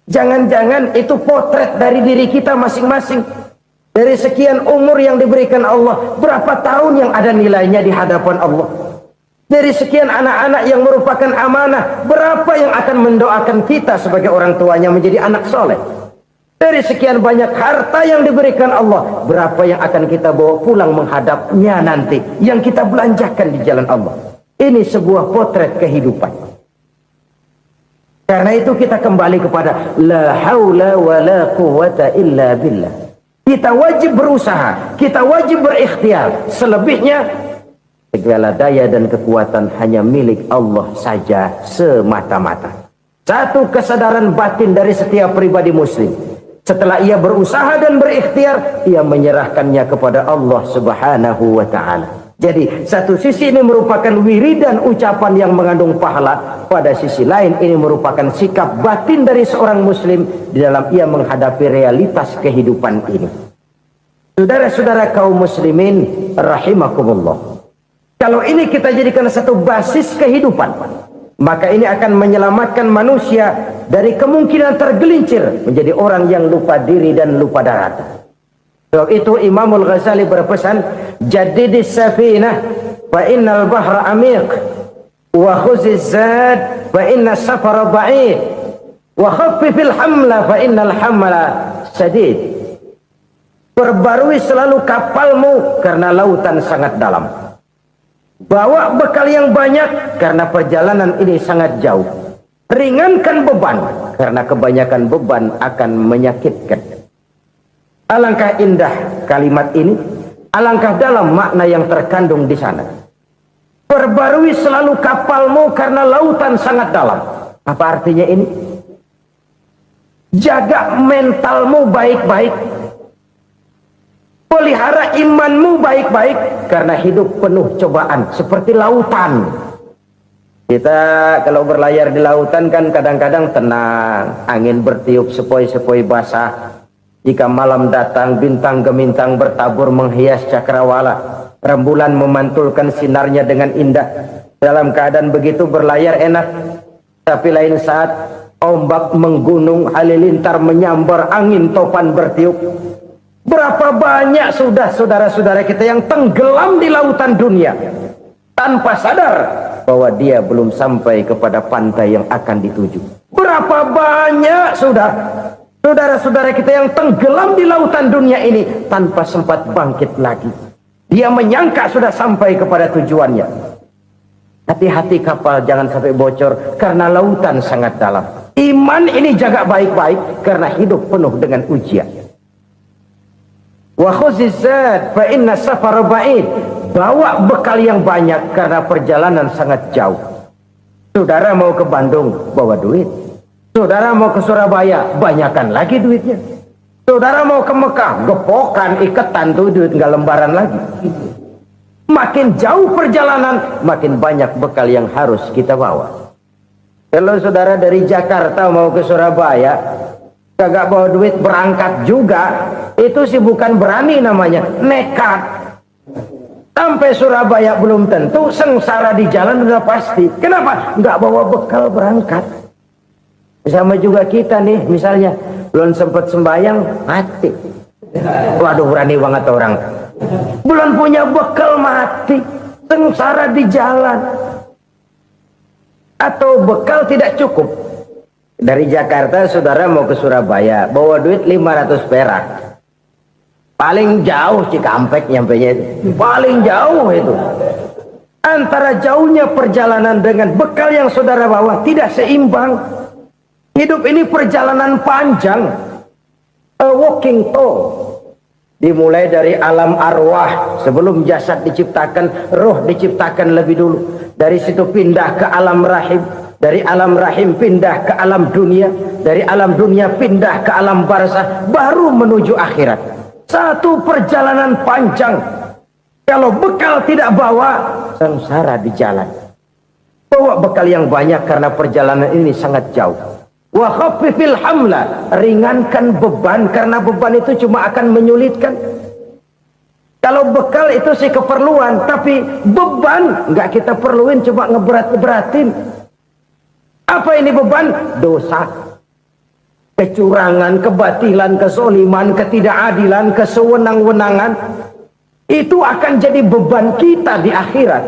Jangan-jangan itu potret dari diri kita masing-masing. Dari sekian umur yang diberikan Allah, berapa tahun yang ada nilainya di hadapan Allah. Dari sekian anak-anak yang merupakan amanah, berapa yang akan mendoakan kita sebagai orang tuanya menjadi anak soleh. Dari sekian banyak harta yang diberikan Allah, berapa yang akan kita bawa pulang menghadapnya nanti, yang kita belanjakan di jalan Allah. Ini sebuah potret kehidupan. Karena itu kita kembali kepada la haula wa la quwata illa billah. Kita wajib berusaha, kita wajib berikhtiar. Selebihnya segala daya dan kekuatan hanya milik Allah saja semata-mata. Satu kesadaran batin dari setiap pribadi muslim. Setelah ia berusaha dan berikhtiar, ia menyerahkannya kepada Allah Subhanahu wa ta'ala. Jadi satu sisi ini merupakan wiridan ucapan yang mengandung pahala, pada sisi lain ini merupakan sikap batin dari seorang muslim di dalam ia menghadapi realitas kehidupan ini. Saudara-saudara kaum muslimin rahimakumullah, kalau ini kita jadikan satu basis kehidupan, maka ini akan menyelamatkan manusia dari kemungkinan tergelincir menjadi orang yang lupa diri dan lupa darat. Sebab itu Imamul Ghazali berpesan, jadidis safinah fa innal bahra amiq wa khuziz zad fa inna safara ba'id wa khaffifil hamla fa innal hamla sadid. Perbarui selalu kapalmu karena lautan sangat dalam. Bawa bekal yang banyak karena perjalanan ini sangat jauh. Ringankan beban karena kebanyakan beban akan menyakitkan. Alangkah indah kalimat ini, alangkah dalam makna yang terkandung di sana. Perbarui selalu kapalmu karena lautan sangat dalam. Apa artinya ini? Jaga mentalmu baik-baik. Pelihara imanmu baik-baik karena hidup penuh cobaan seperti lautan. Kita kalau berlayar di lautan kan kadang-kadang tenang, angin bertiup sepoi-sepoi basah. Jika malam datang, bintang gemintang bertabur menghias cakrawala. Rembulan memantulkan sinarnya dengan indah. Dalam keadaan begitu berlayar enak. Tapi lain saat ombak menggunung, halilintar menyambar, angin topan bertiup. Berapa banyak sudah saudara-saudara kita yang tenggelam di lautan dunia tanpa sadar bahwa dia belum sampai kepada pantai yang akan dituju. Berapa banyak sudah saudara-saudara kita yang tenggelam di lautan dunia ini tanpa sempat bangkit lagi. Dia menyangka sudah sampai kepada tujuannya. Hati-hati kapal jangan sampai bocor karena lautan sangat dalam. Iman ini jaga baik-baik karena hidup penuh dengan ujian. Wa khuziz zad fa inna safara ba'id. Bawa bekal yang banyak karena perjalanan sangat jauh. Saudara mau ke Bandung, bawa duit. Saudara mau ke Surabaya, banyakkan lagi duitnya. Saudara mau ke Mekah, gepokan, iketan tuh duit nggak lembaran lagi. Makin jauh perjalanan, makin banyak bekal yang harus kita bawa. Kalau saudara dari Jakarta mau ke Surabaya, kagak bawa duit berangkat juga, itu sih bukan berani namanya, nekat. Sampai Surabaya belum tentu, sengsara di jalan udah pasti. Kenapa? Nggak bawa bekal berangkat. Sama juga kita nih, misalnya belum sempat sembahyang, mati. Waduh, berani banget orang. Belum punya bekal, mati. Sengsara di jalan. Atau bekal tidak cukup. Dari Jakarta saudara mau ke Surabaya, bawa duit 500 perak. Paling jauh Cikampek nyampenya itu. Paling jauh itu. Antara jauhnya perjalanan dengan bekal yang saudara bawa tidak seimbang. Hidup ini perjalanan panjang. A walking tour. Dimulai dari alam arwah. Sebelum jasad diciptakan, roh diciptakan lebih dulu. Dari situ pindah ke alam rahim. Dari alam rahim pindah ke alam dunia. Dari alam dunia pindah ke alam barzah. Baru menuju akhirat. Satu perjalanan panjang. Kalau bekal tidak bawa, sengsara di jalan. Bawa bekal yang banyak karena perjalanan ini sangat jauh. Wa khaffifil hamla, ringankan beban karena beban itu cuma akan menyulitkan. Kalau bekal itu sih keperluan, tapi beban nggak kita perluin, cuma ngeberat-beratin. Apa ini beban? Dosa, kecurangan, kebatilan, kezoliman, ketidakadilan, kesewenang-wenangan. Itu akan jadi beban kita di akhirat.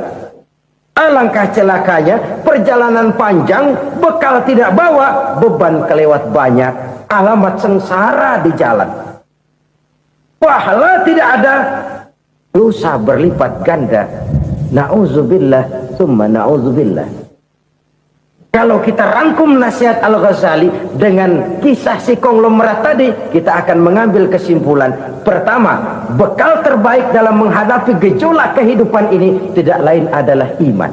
Alangkah celakanya, perjalanan panjang, bekal tidak bawa, beban kelewat banyak, alamat sengsara di jalan. Pahala tidak ada, dosa berlipat ganda. Na'udzubillah, summa na'udzubillah. Kalau kita rangkum nasihat Al-Ghazali dengan kisah si konglomerat tadi, kita akan mengambil kesimpulan. Pertama, bekal terbaik dalam menghadapi gejolak kehidupan ini tidak lain adalah iman.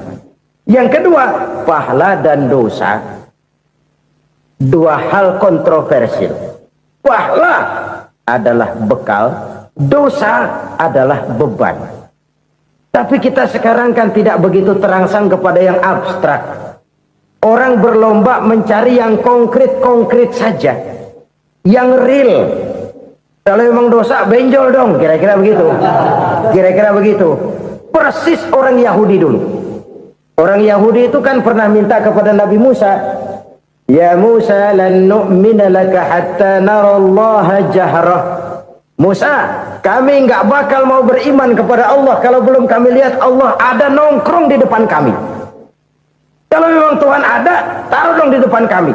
Yang kedua, pahala dan dosa. Dua hal kontroversial. Pahala adalah bekal, dosa adalah beban. Tapi kita sekarang kan tidak begitu terangsang kepada yang abstrak. Orang berlomba mencari yang konkret-konkret saja, yang real. Kalau memang dosa, benjol dong, kira-kira begitu. Kira-kira begitu. Persis orang Yahudi dulu. Orang Yahudi itu kan pernah minta kepada Nabi Musa, Ya Musa, lan nu'mina laka hatta narallaha jahrah. Musa, kami nggak bakal mau beriman kepada Allah kalau belum kami lihat Allah ada nongkrong di depan kami. Kalau memang Tuhan ada, taruh dong di depan kami.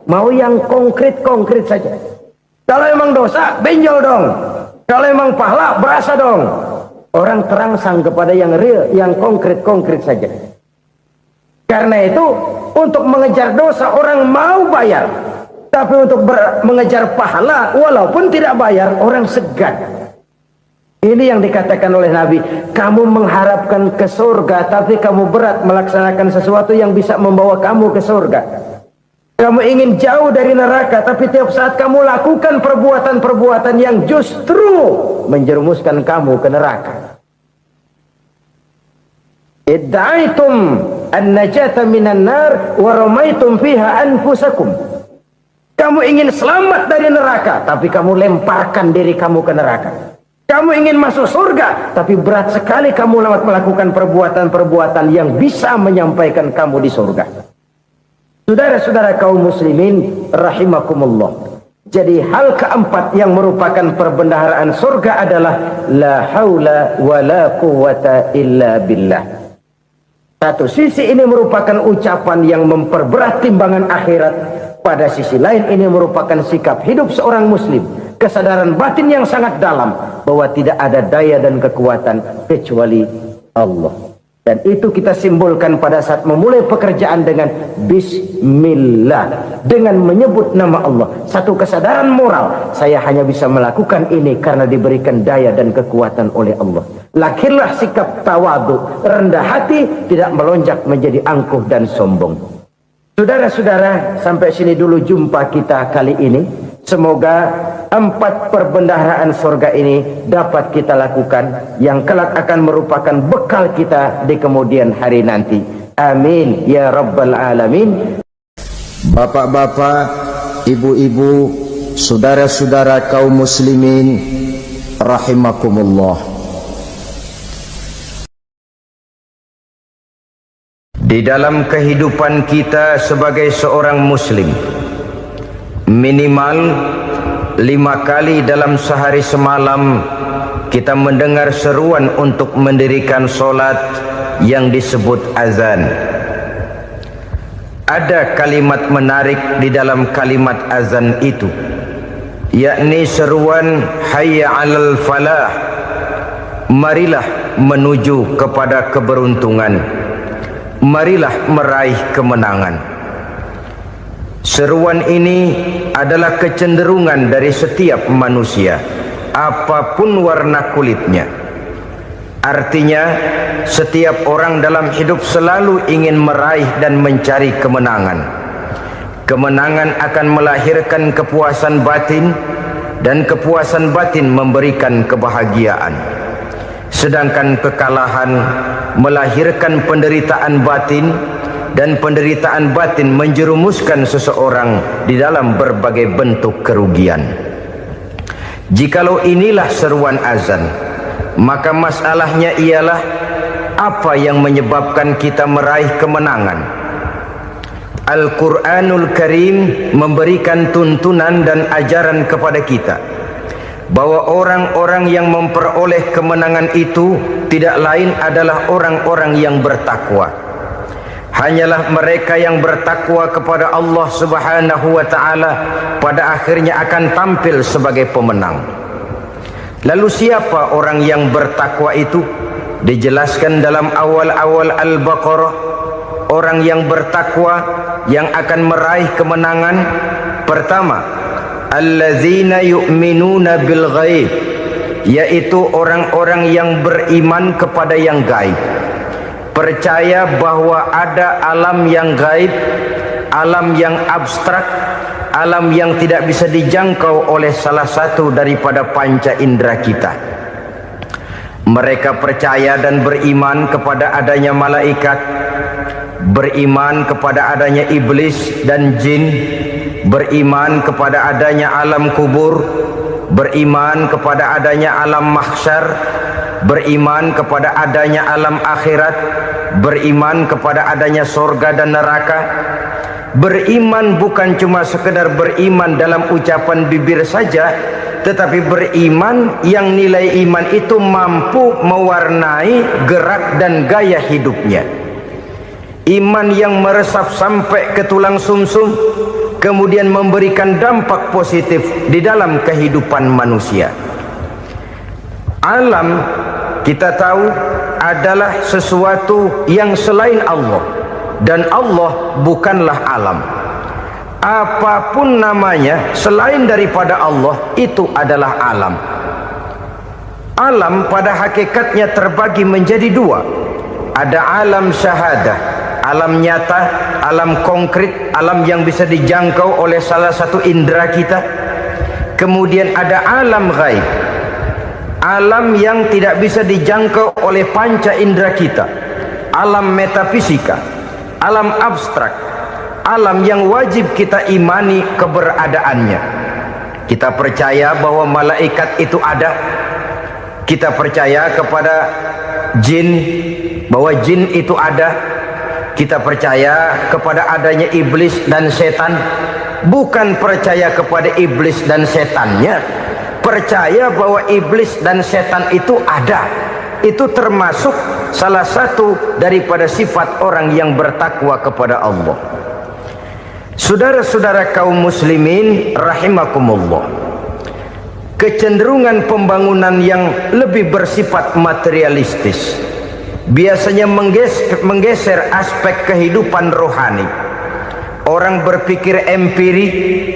Mau yang konkret-konkret saja. Kalau memang dosa, benjol dong. Kalau memang pahala, berasa dong. Orang terangsang kepada yang real, yang konkret-konkret saja. Karena itu, untuk mengejar dosa, orang mau bayar. Tapi untuk mengejar pahala, walaupun tidak bayar, orang segan. Ini yang dikatakan oleh Nabi, kamu mengharapkan ke surga, tapi kamu berat melaksanakan sesuatu yang bisa membawa kamu ke surga. Kamu ingin jauh dari neraka, tapi tiap saat kamu lakukan perbuatan-perbuatan yang justru menjerumuskan kamu ke neraka. Idda'aitum an-najata minan nar wa ramaitum fiha anfusakum. Kamu ingin selamat dari neraka, tapi kamu lemparkan diri kamu ke neraka. Kamu ingin masuk surga, tapi berat sekali kamu melakukan perbuatan-perbuatan yang bisa menyampaikan kamu di surga. Saudara-saudara kaum muslimin rahimakumullah. Jadi hal keempat yang merupakan perbendaharaan surga adalah la haula wa la quwwata illa billah. Satu sisi ini merupakan ucapan yang memperberat timbangan akhirat. Pada sisi lain ini merupakan sikap hidup seorang muslim. Kesadaran batin yang sangat dalam bahwa tidak ada daya dan kekuatan kecuali Allah. Dan itu kita simbolkan pada saat memulai pekerjaan dengan Bismillah, dengan menyebut nama Allah. Satu kesadaran moral, saya hanya bisa melakukan ini karena diberikan daya dan kekuatan oleh Allah. Lahirlah sikap tawadu, rendah hati, tidak melonjak menjadi angkuh dan sombong. Saudara-saudara, sampai sini dulu jumpa kita kali ini. Semoga 4 perbendaharaan surga ini dapat kita lakukan, yang kelak akan merupakan bekal kita di kemudian hari nanti. Amin ya rabbal alamin. Bapak-bapak, ibu-ibu, saudara-saudara kaum muslimin rahimakumullah. Di dalam kehidupan kita sebagai seorang muslim, minimal 5 kali dalam sehari semalam kita mendengar seruan untuk mendirikan solat yang disebut azan. Ada kalimat menarik di dalam kalimat azan itu. yakni seruan hayya 'alal falah, marilah menuju kepada keberuntungan, marilah meraih kemenangan. Seruan ini adalah kecenderungan dari setiap manusia, apapun warna kulitnya. Artinya, setiap orang dalam hidup selalu ingin meraih dan mencari kemenangan. Kemenangan akan melahirkan kepuasan batin, dan kepuasan batin memberikan kebahagiaan. Sedangkan kekalahan melahirkan penderitaan batin, dan penderitaan batin menjerumuskan seseorang di dalam berbagai bentuk kerugian. Jikalau inilah seruan azan, maka masalahnya ialah apa yang menyebabkan kita meraih kemenangan. Al-Quranul Karim memberikan tuntunan dan ajaran kepada kita bahwa orang-orang yang memperoleh kemenangan itu tidak lain adalah orang-orang yang bertakwa. Hanyalah mereka yang bertakwa kepada Allah Subhanahu wa ta'ala pada akhirnya akan tampil sebagai pemenang. Lalu siapa orang yang bertakwa itu? Dijelaskan dalam awal-awal Al-Baqarah, orang yang bertakwa yang akan meraih kemenangan. Pertama, alladzina yu'minuna bil ghaib, yaitu orang-orang yang beriman kepada yang gaib, percaya bahwa ada alam yang gaib, alam yang abstrak, alam yang tidak bisa dijangkau oleh salah satu daripada panca indera kita. Mereka percaya dan beriman kepada adanya malaikat, beriman kepada adanya iblis dan jin, beriman kepada adanya alam kubur, beriman kepada adanya alam mahsyar, beriman kepada adanya alam akhirat, beriman kepada adanya surga dan neraka. Beriman bukan cuma sekedar beriman dalam ucapan bibir saja, tetapi beriman yang nilai iman itu mampu mewarnai gerak dan gaya hidupnya. Iman yang meresap sampai ke tulang sumsum, kemudian memberikan dampak positif di dalam kehidupan manusia. Alam, kita tahu, adalah sesuatu yang selain Allah, dan Allah bukanlah alam. Apapun namanya selain daripada Allah, itu adalah alam. Alam pada hakikatnya terbagi menjadi dua. Ada alam syahadah, alam nyata, alam konkret, alam yang bisa dijangkau oleh salah satu indera kita. Kemudian ada alam ghaib, alam yang tidak bisa dijangkau oleh panca indera kita, alam metafisika, alam abstrak, alam yang wajib kita imani keberadaannya. Kita percaya bahwa malaikat itu ada, kita percaya kepada jin, bahwa jin itu ada, kita percaya kepada adanya iblis dan setan. Bukan percaya kepada iblis dan setannya, percaya bahwa iblis dan setan itu ada. Itu termasuk salah satu daripada sifat orang yang bertakwa kepada Allah. Saudara-saudara kaum muslimin rahimakumullah, kecenderungan pembangunan yang lebih bersifat materialistis biasanya menggeser aspek kehidupan rohani. Orang berpikir empiri,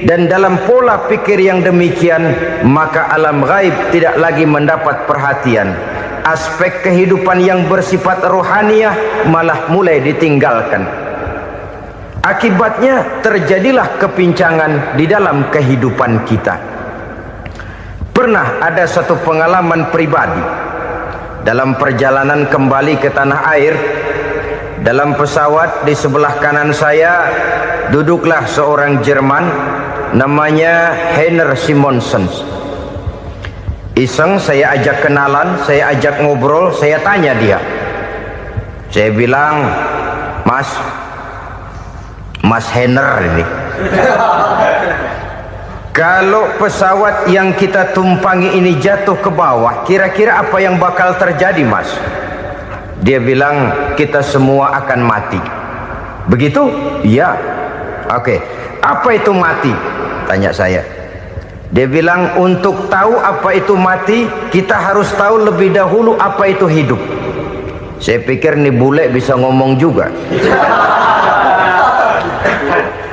dan dalam pola pikir yang demikian maka alam gaib tidak lagi mendapat perhatian. Aspek kehidupan yang bersifat rohaniah malah mulai ditinggalkan. Akibatnya terjadilah kepincangan di dalam kehidupan kita. Pernah ada satu pengalaman pribadi dalam perjalanan kembali ke tanah air. Dalam pesawat di sebelah kanan saya duduklah seorang Jerman namanya Heiner Simonsen. Iseng saya ajak kenalan, saya ajak ngobrol, saya tanya dia. Saya bilang, Mas Heiner ini, kalau pesawat yang kita tumpangi ini jatuh ke bawah, kira-kira apa yang bakal terjadi, Mas? Dia bilang, kita semua akan mati. Begitu? Iya. Oke. Apa itu mati? Tanya saya. Dia bilang untuk tahu apa itu mati, kita harus tahu lebih dahulu apa itu hidup. Saya pikir nih bule bisa ngomong juga.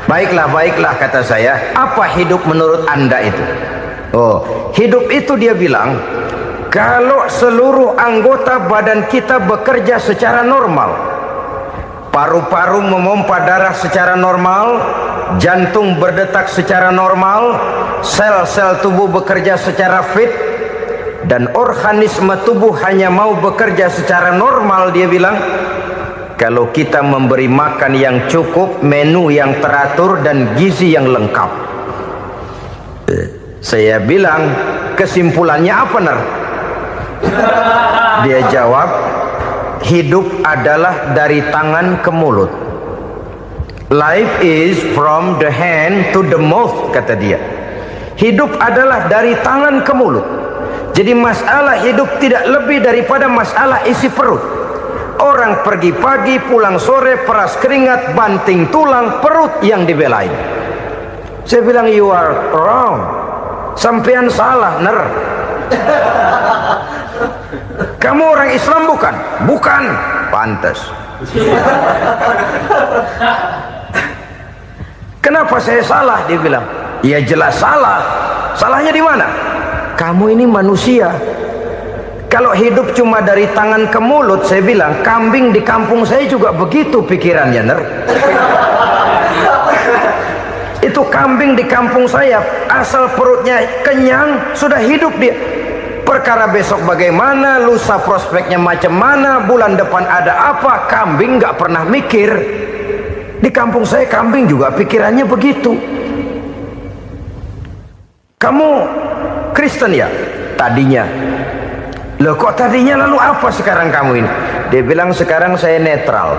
Baiklah kata saya, apa hidup menurut Anda itu? Oh, hidup itu dia bilang, kalau seluruh anggota badan kita bekerja secara normal, paru-paru memompa darah secara normal, jantung berdetak secara normal, sel-sel tubuh bekerja secara fit, dan organisme tubuh hanya mau bekerja secara normal. Dia bilang, kalau kita memberi makan yang cukup, menu yang teratur, dan gizi yang lengkap. Saya bilang, kesimpulannya apa, Ner? Dia jawab, hidup adalah dari tangan ke mulut. Life is from the hand to the mouth, kata dia. Hidup adalah dari tangan ke mulut. Jadi masalah hidup tidak lebih daripada masalah isi perut. Orang pergi pagi, pulang sore, peras keringat, banting tulang, perut yang dibelain. Saya bilang, you are wrong. Sampean salah, Ner. Kamu orang Islam bukan? Bukan. Pantas. Kenapa saya salah? Dia bilang, ya jelas salah. Salahnya di mana? Kamu ini manusia. Kalau hidup cuma dari tangan ke mulut, saya bilang, kambing di kampung saya juga begitu pikirannya, Ner. Itu kambing di kampung saya, asal perutnya kenyang, sudah hidup dia. Perkara besok bagaimana, lusa prospeknya macam mana, bulan depan ada apa, kambing nggak pernah mikir. Di kampung saya kambing juga pikirannya begitu. Kamu Kristen ya? Tadinya. Loh kok tadinya, lalu apa sekarang kamu ini? Dia bilang, sekarang saya netral.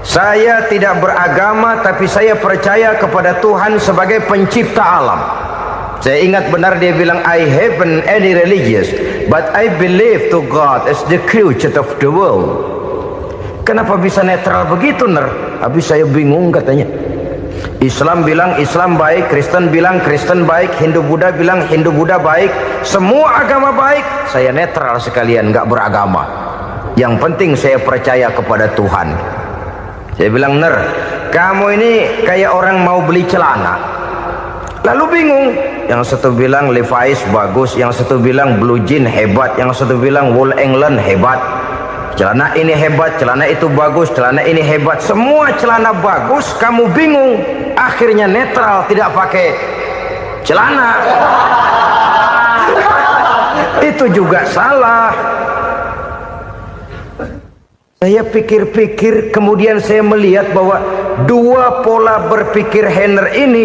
Saya tidak beragama, tapi saya percaya kepada Tuhan sebagai pencipta alam. Saya ingat benar dia bilang, I haven't any religious, but I believe to God as the creator of the world. Kenapa bisa netral begitu, Ner? Habis saya bingung katanya. Islam bilang Islam baik, Kristen bilang Kristen baik, Hindu Buddha bilang Hindu Buddha baik, semua agama baik. Saya netral sekalian, nggak beragama. Yang penting saya percaya kepada Tuhan. Saya bilang, Ner, kamu ini kayak orang mau beli celana, lalu bingung. Yang satu bilang Levi's bagus, yang satu bilang Blue Jean hebat, yang satu bilang Wool England hebat. Celana ini hebat, celana itu bagus, celana ini hebat. Semua celana bagus, kamu bingung. Akhirnya netral, tidak pakai celana. Itu juga salah. Saya pikir-pikir, kemudian saya melihat bahwa dua pola berpikir Henner ini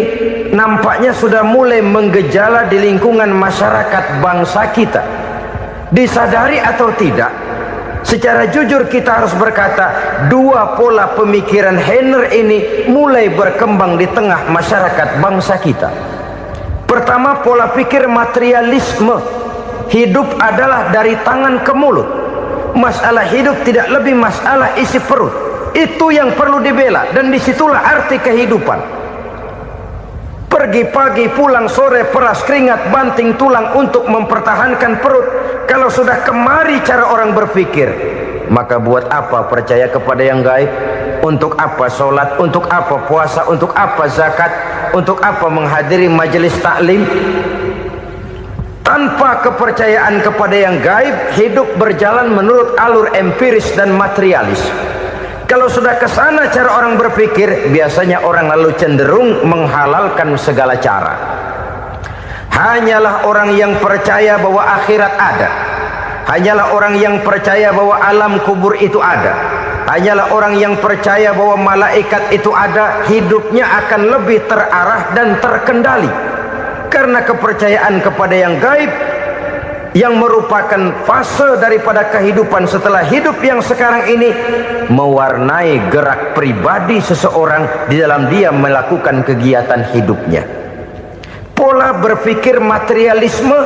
nampaknya sudah mulai menggejala di lingkungan masyarakat bangsa kita. Disadari atau tidak, secara jujur kita harus berkata, dua pola pemikiran Henner ini mulai berkembang di tengah masyarakat bangsa kita. Pertama, pola pikir materialisme. Hidup adalah dari tangan ke mulut. Masalah hidup tidak lebih masalah isi perut. Itu yang perlu dibela, dan disitulah arti kehidupan. Pergi pagi, pulang sore, peras keringat, banting tulang untuk mempertahankan perut. Kalau sudah kemari cara orang berpikir, maka buat apa percaya kepada yang gaib? Untuk apa sholat? Untuk apa puasa? Untuk apa zakat? Untuk apa menghadiri majelis taklim? Tanpa kepercayaan kepada yang gaib, hidup berjalan menurut alur empiris dan materialis. Kalau sudah ke sana cara orang berpikir, biasanya orang lalu cenderung menghalalkan segala cara. Hanyalah orang yang percaya bahwa akhirat ada, hanyalah orang yang percaya bahwa alam kubur itu ada, hanyalah orang yang percaya bahwa malaikat itu ada, hidupnya akan lebih terarah dan terkendali. Karena kepercayaan kepada yang gaib, yang merupakan fase daripada kehidupan setelah hidup yang sekarang ini, mewarnai gerak pribadi seseorang di dalam dia melakukan kegiatan hidupnya. Pola berpikir materialisme,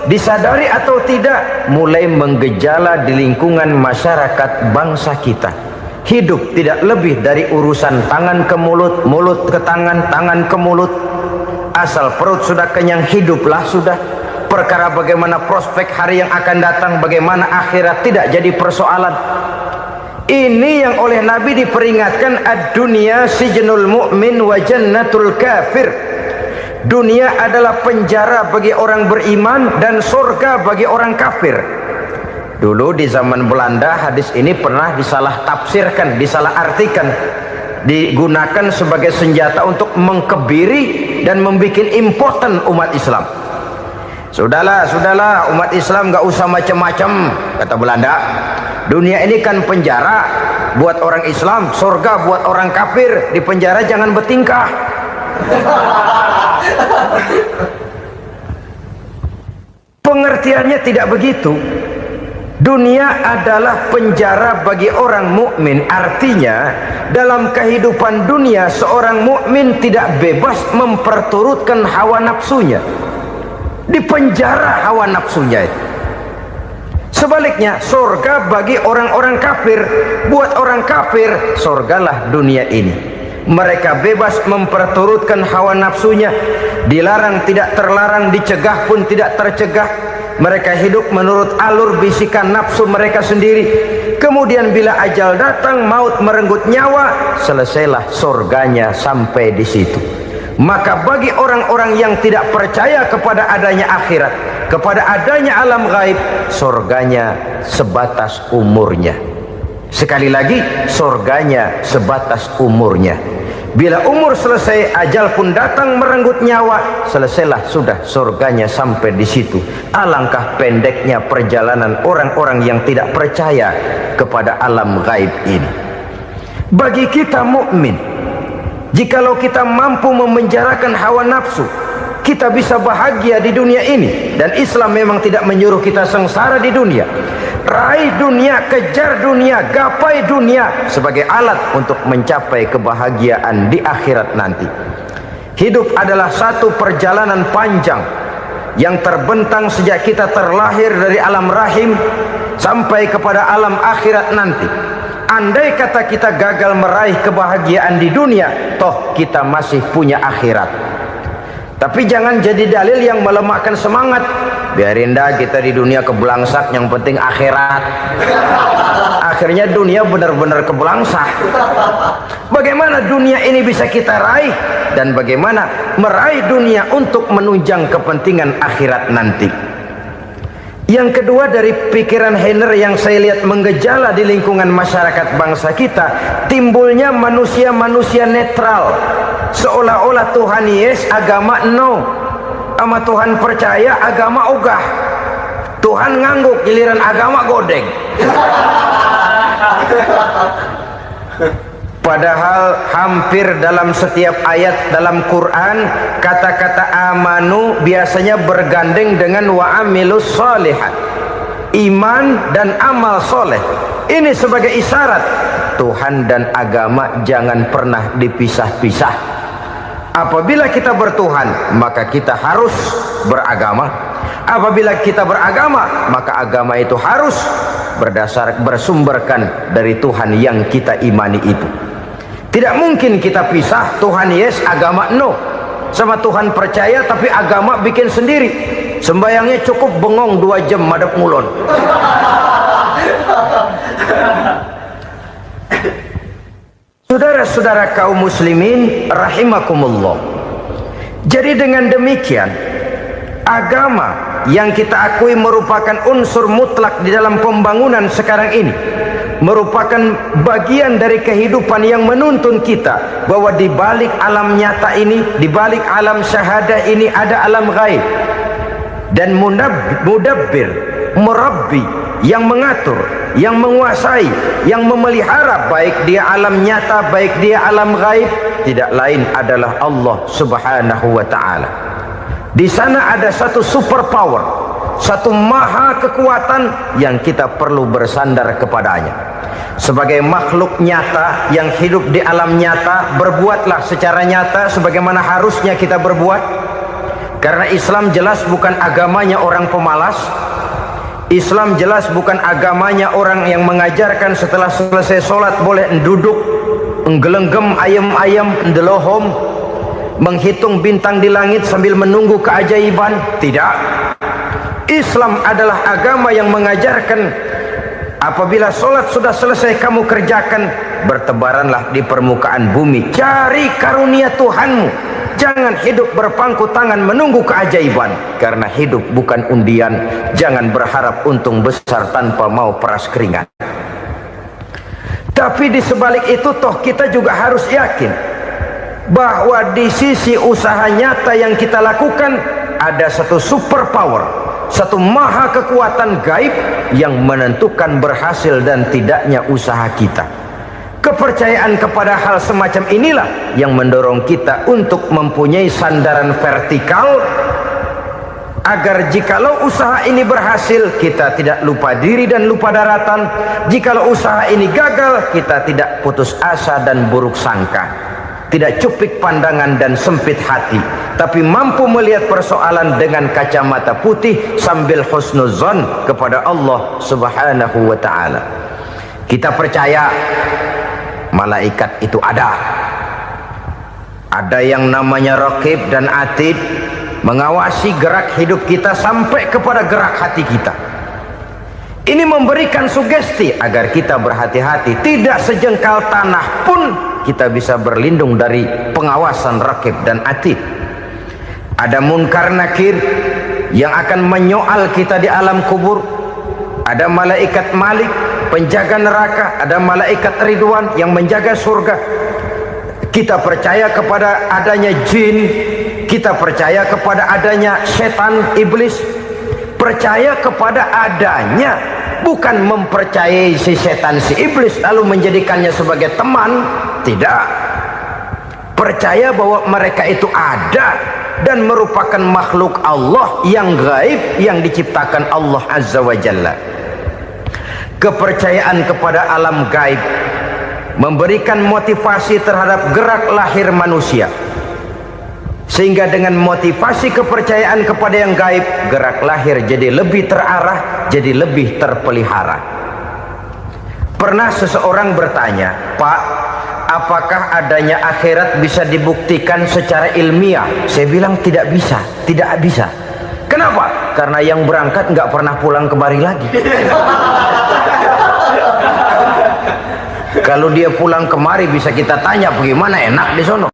disadari atau tidak, mulai menggejala di lingkungan masyarakat bangsa kita. Hidup tidak lebih dari urusan tangan ke mulut, mulut ke tangan, tangan ke mulut. asal perut sudah kenyang, hiduplah sudah. Perkara bagaimana prospek hari yang akan datang, bagaimana akhirat, tidak jadi persoalan. Ini yang oleh Nabi diperingatkan, ad-dunya sijnul mu'min wa jannatul kafir. Dunia adalah penjara bagi orang beriman dan surga bagi orang kafir. Dulu di zaman Belanda hadis ini pernah disalah tafsirkan, disalah artikan, digunakan sebagai senjata untuk mengkebiri dan membuat impoten umat Islam. Sudahlah umat Islam gak usah macam-macam, kata Belanda. Dunia ini kan penjara buat orang Islam, surga buat orang kafir. Di penjara jangan bertingkah. Pengertiannya tidak begitu. Dunia adalah penjara bagi orang mukmin. Artinya dalam kehidupan dunia seorang mukmin tidak bebas memperturutkan hawa nafsunya. Di penjara hawa nafsunya itu. Sebaliknya surga bagi orang-orang kafir. Buat orang kafir surgalah dunia ini. Mereka bebas memperturutkan hawa nafsunya, dilarang tidak terlarang, dicegah pun tidak tercegah. Mereka hidup menurut alur bisikan nafsu mereka sendiri. Kemudian bila ajal datang, maut merenggut nyawa, selesailah surganya sampai di situ. Maka bagi orang-orang yang tidak percaya kepada adanya akhirat, kepada adanya alam gaib, surganya sebatas umurnya. Sekali lagi, surganya sebatas umurnya. Bila umur selesai, ajal pun datang merenggut nyawa, selesailah sudah surganya sampai di situ. Alangkah pendeknya perjalanan orang-orang yang tidak percaya kepada alam gaib ini. Bagi kita mukmin, jikalau kita mampu memenjarakan hawa nafsu, kita bisa bahagia di dunia ini. Dan Islam memang tidak menyuruh kita sengsara di dunia. Raih dunia, kejar dunia, gapai dunia sebagai alat untuk mencapai kebahagiaan di akhirat nanti. Hidup adalah satu perjalanan panjang yang terbentang sejak kita terlahir dari alam rahim sampai kepada alam akhirat nanti. Andai kata kita gagal meraih kebahagiaan di dunia, toh kita masih punya akhirat. Tapi jangan jadi dalil yang melemahkan semangat. Biarin dah kita di dunia kebelangsak, yang penting akhirat. Akhirnya dunia benar-benar kebelangsak. Bagaimana dunia ini bisa kita raih, dan bagaimana meraih dunia untuk menunjang kepentingan akhirat nanti. Yang kedua, dari pikiran Heiner yang saya lihat menggejala di lingkungan masyarakat bangsa kita, timbulnya manusia-manusia netral. Seolah-olah Tuhan yes, agama no. Sama Tuhan percaya, agama ogah. Tuhan ngangguk, giliran agama godeng. Padahal hampir dalam setiap ayat dalam Quran, kata-kata amanu biasanya bergandeng dengan wa amilus sholihat, iman dan amal soleh. Ini sebagai isyarat Tuhan dan agama jangan pernah dipisah-pisah. Apabila kita bertuhan, maka kita harus beragama. Apabila kita beragama, maka agama itu harus bersumberkan dari Tuhan yang kita imani itu. Tidak mungkin kita pisah, Tuhan yes, agama no. Sama Tuhan percaya tapi agama bikin sendiri. Sembayangnya cukup bengong 2 jam madep ngulon. Saudara-saudara kaum muslimin rahimakumullah. Jadi dengan demikian, agama yang kita akui merupakan unsur mutlak di dalam pembangunan sekarang ini, merupakan bagian dari kehidupan yang menuntun kita bahwa di balik alam nyata ini, di balik alam syahadah ini ada alam gaib. Dan mudabbir, murabbi, yang mengatur, yang menguasai, yang memelihara baik dia alam nyata, baik dia alam gaib, tidak lain adalah Allah Subhanahu wa ta'ala. Di sana ada satu super power, satu maha kekuatan yang kita perlu bersandar kepadanya. Sebagai makhluk nyata yang hidup di alam nyata, berbuatlah secara nyata sebagaimana harusnya kita berbuat. Karena Islam jelas bukan agamanya orang pemalas. Islam jelas bukan agamanya orang yang mengajarkan setelah selesai sholat boleh duduk, nggelenggem ayam-ayam, ndelohom. menghitung bintang di langit sambil menunggu keajaiban. Tidak. Islam adalah agama yang mengajarkan apabila solat sudah selesai kamu kerjakan, bertebaranlah di permukaan bumi, cari karunia Tuhanmu. Jangan hidup berpangku tangan menunggu keajaiban, karena hidup bukan undian. Jangan berharap untung besar tanpa mau peras keringat. Tapi di sebalik itu toh kita juga harus yakin bahwa di sisi usaha nyata yang kita lakukan ada satu super power, satu maha kekuatan gaib yang menentukan berhasil dan tidaknya usaha kita. Kepercayaan kepada hal semacam inilah yang mendorong kita untuk mempunyai sandaran vertikal, agar jikalau usaha ini berhasil, kita tidak lupa diri dan lupa daratan. Jikalau usaha ini gagal, kita tidak putus asa dan buruk sangka, tidak cupik pandangan dan sempit hati, tapi mampu melihat persoalan dengan kacamata putih sambil husnuzon kepada Allah Subhanahu wa ta'ala. Kita percaya malaikat itu ada yang namanya Raqib dan Atid, mengawasi gerak hidup kita sampai kepada gerak hati kita. Ini memberikan sugesti agar kita berhati-hati, tidak sejengkal tanah pun kita bisa berlindung dari pengawasan Raqib dan Atid. Ada Munkar Nakir yang akan menyoal kita di alam kubur. Ada malaikat Malik, penjaga neraka. Ada malaikat Ridwan yang menjaga surga. Kita percaya kepada adanya jin, kita percaya kepada adanya setan, iblis. Percaya kepada adanya, bukan mempercayai si setan, si iblis lalu menjadikannya sebagai teman. Tidak. Percaya bahwa mereka itu ada dan merupakan makhluk Allah yang gaib, yang diciptakan Allah Azza wa Jalla. Kepercayaan kepada alam gaib memberikan motivasi terhadap gerak lahir manusia, sehingga dengan motivasi kepercayaan kepada yang gaib, gerak lahir jadi lebih terarah, jadi lebih terpelihara. Pernah seseorang bertanya, "Pak, apakah adanya akhirat bisa dibuktikan secara ilmiah?" Saya bilang tidak bisa, tidak bisa. Kenapa? Karena yang berangkat nggak pernah pulang kemari lagi. Kalau dia pulang kemari bisa kita tanya bagaimana enak di sono.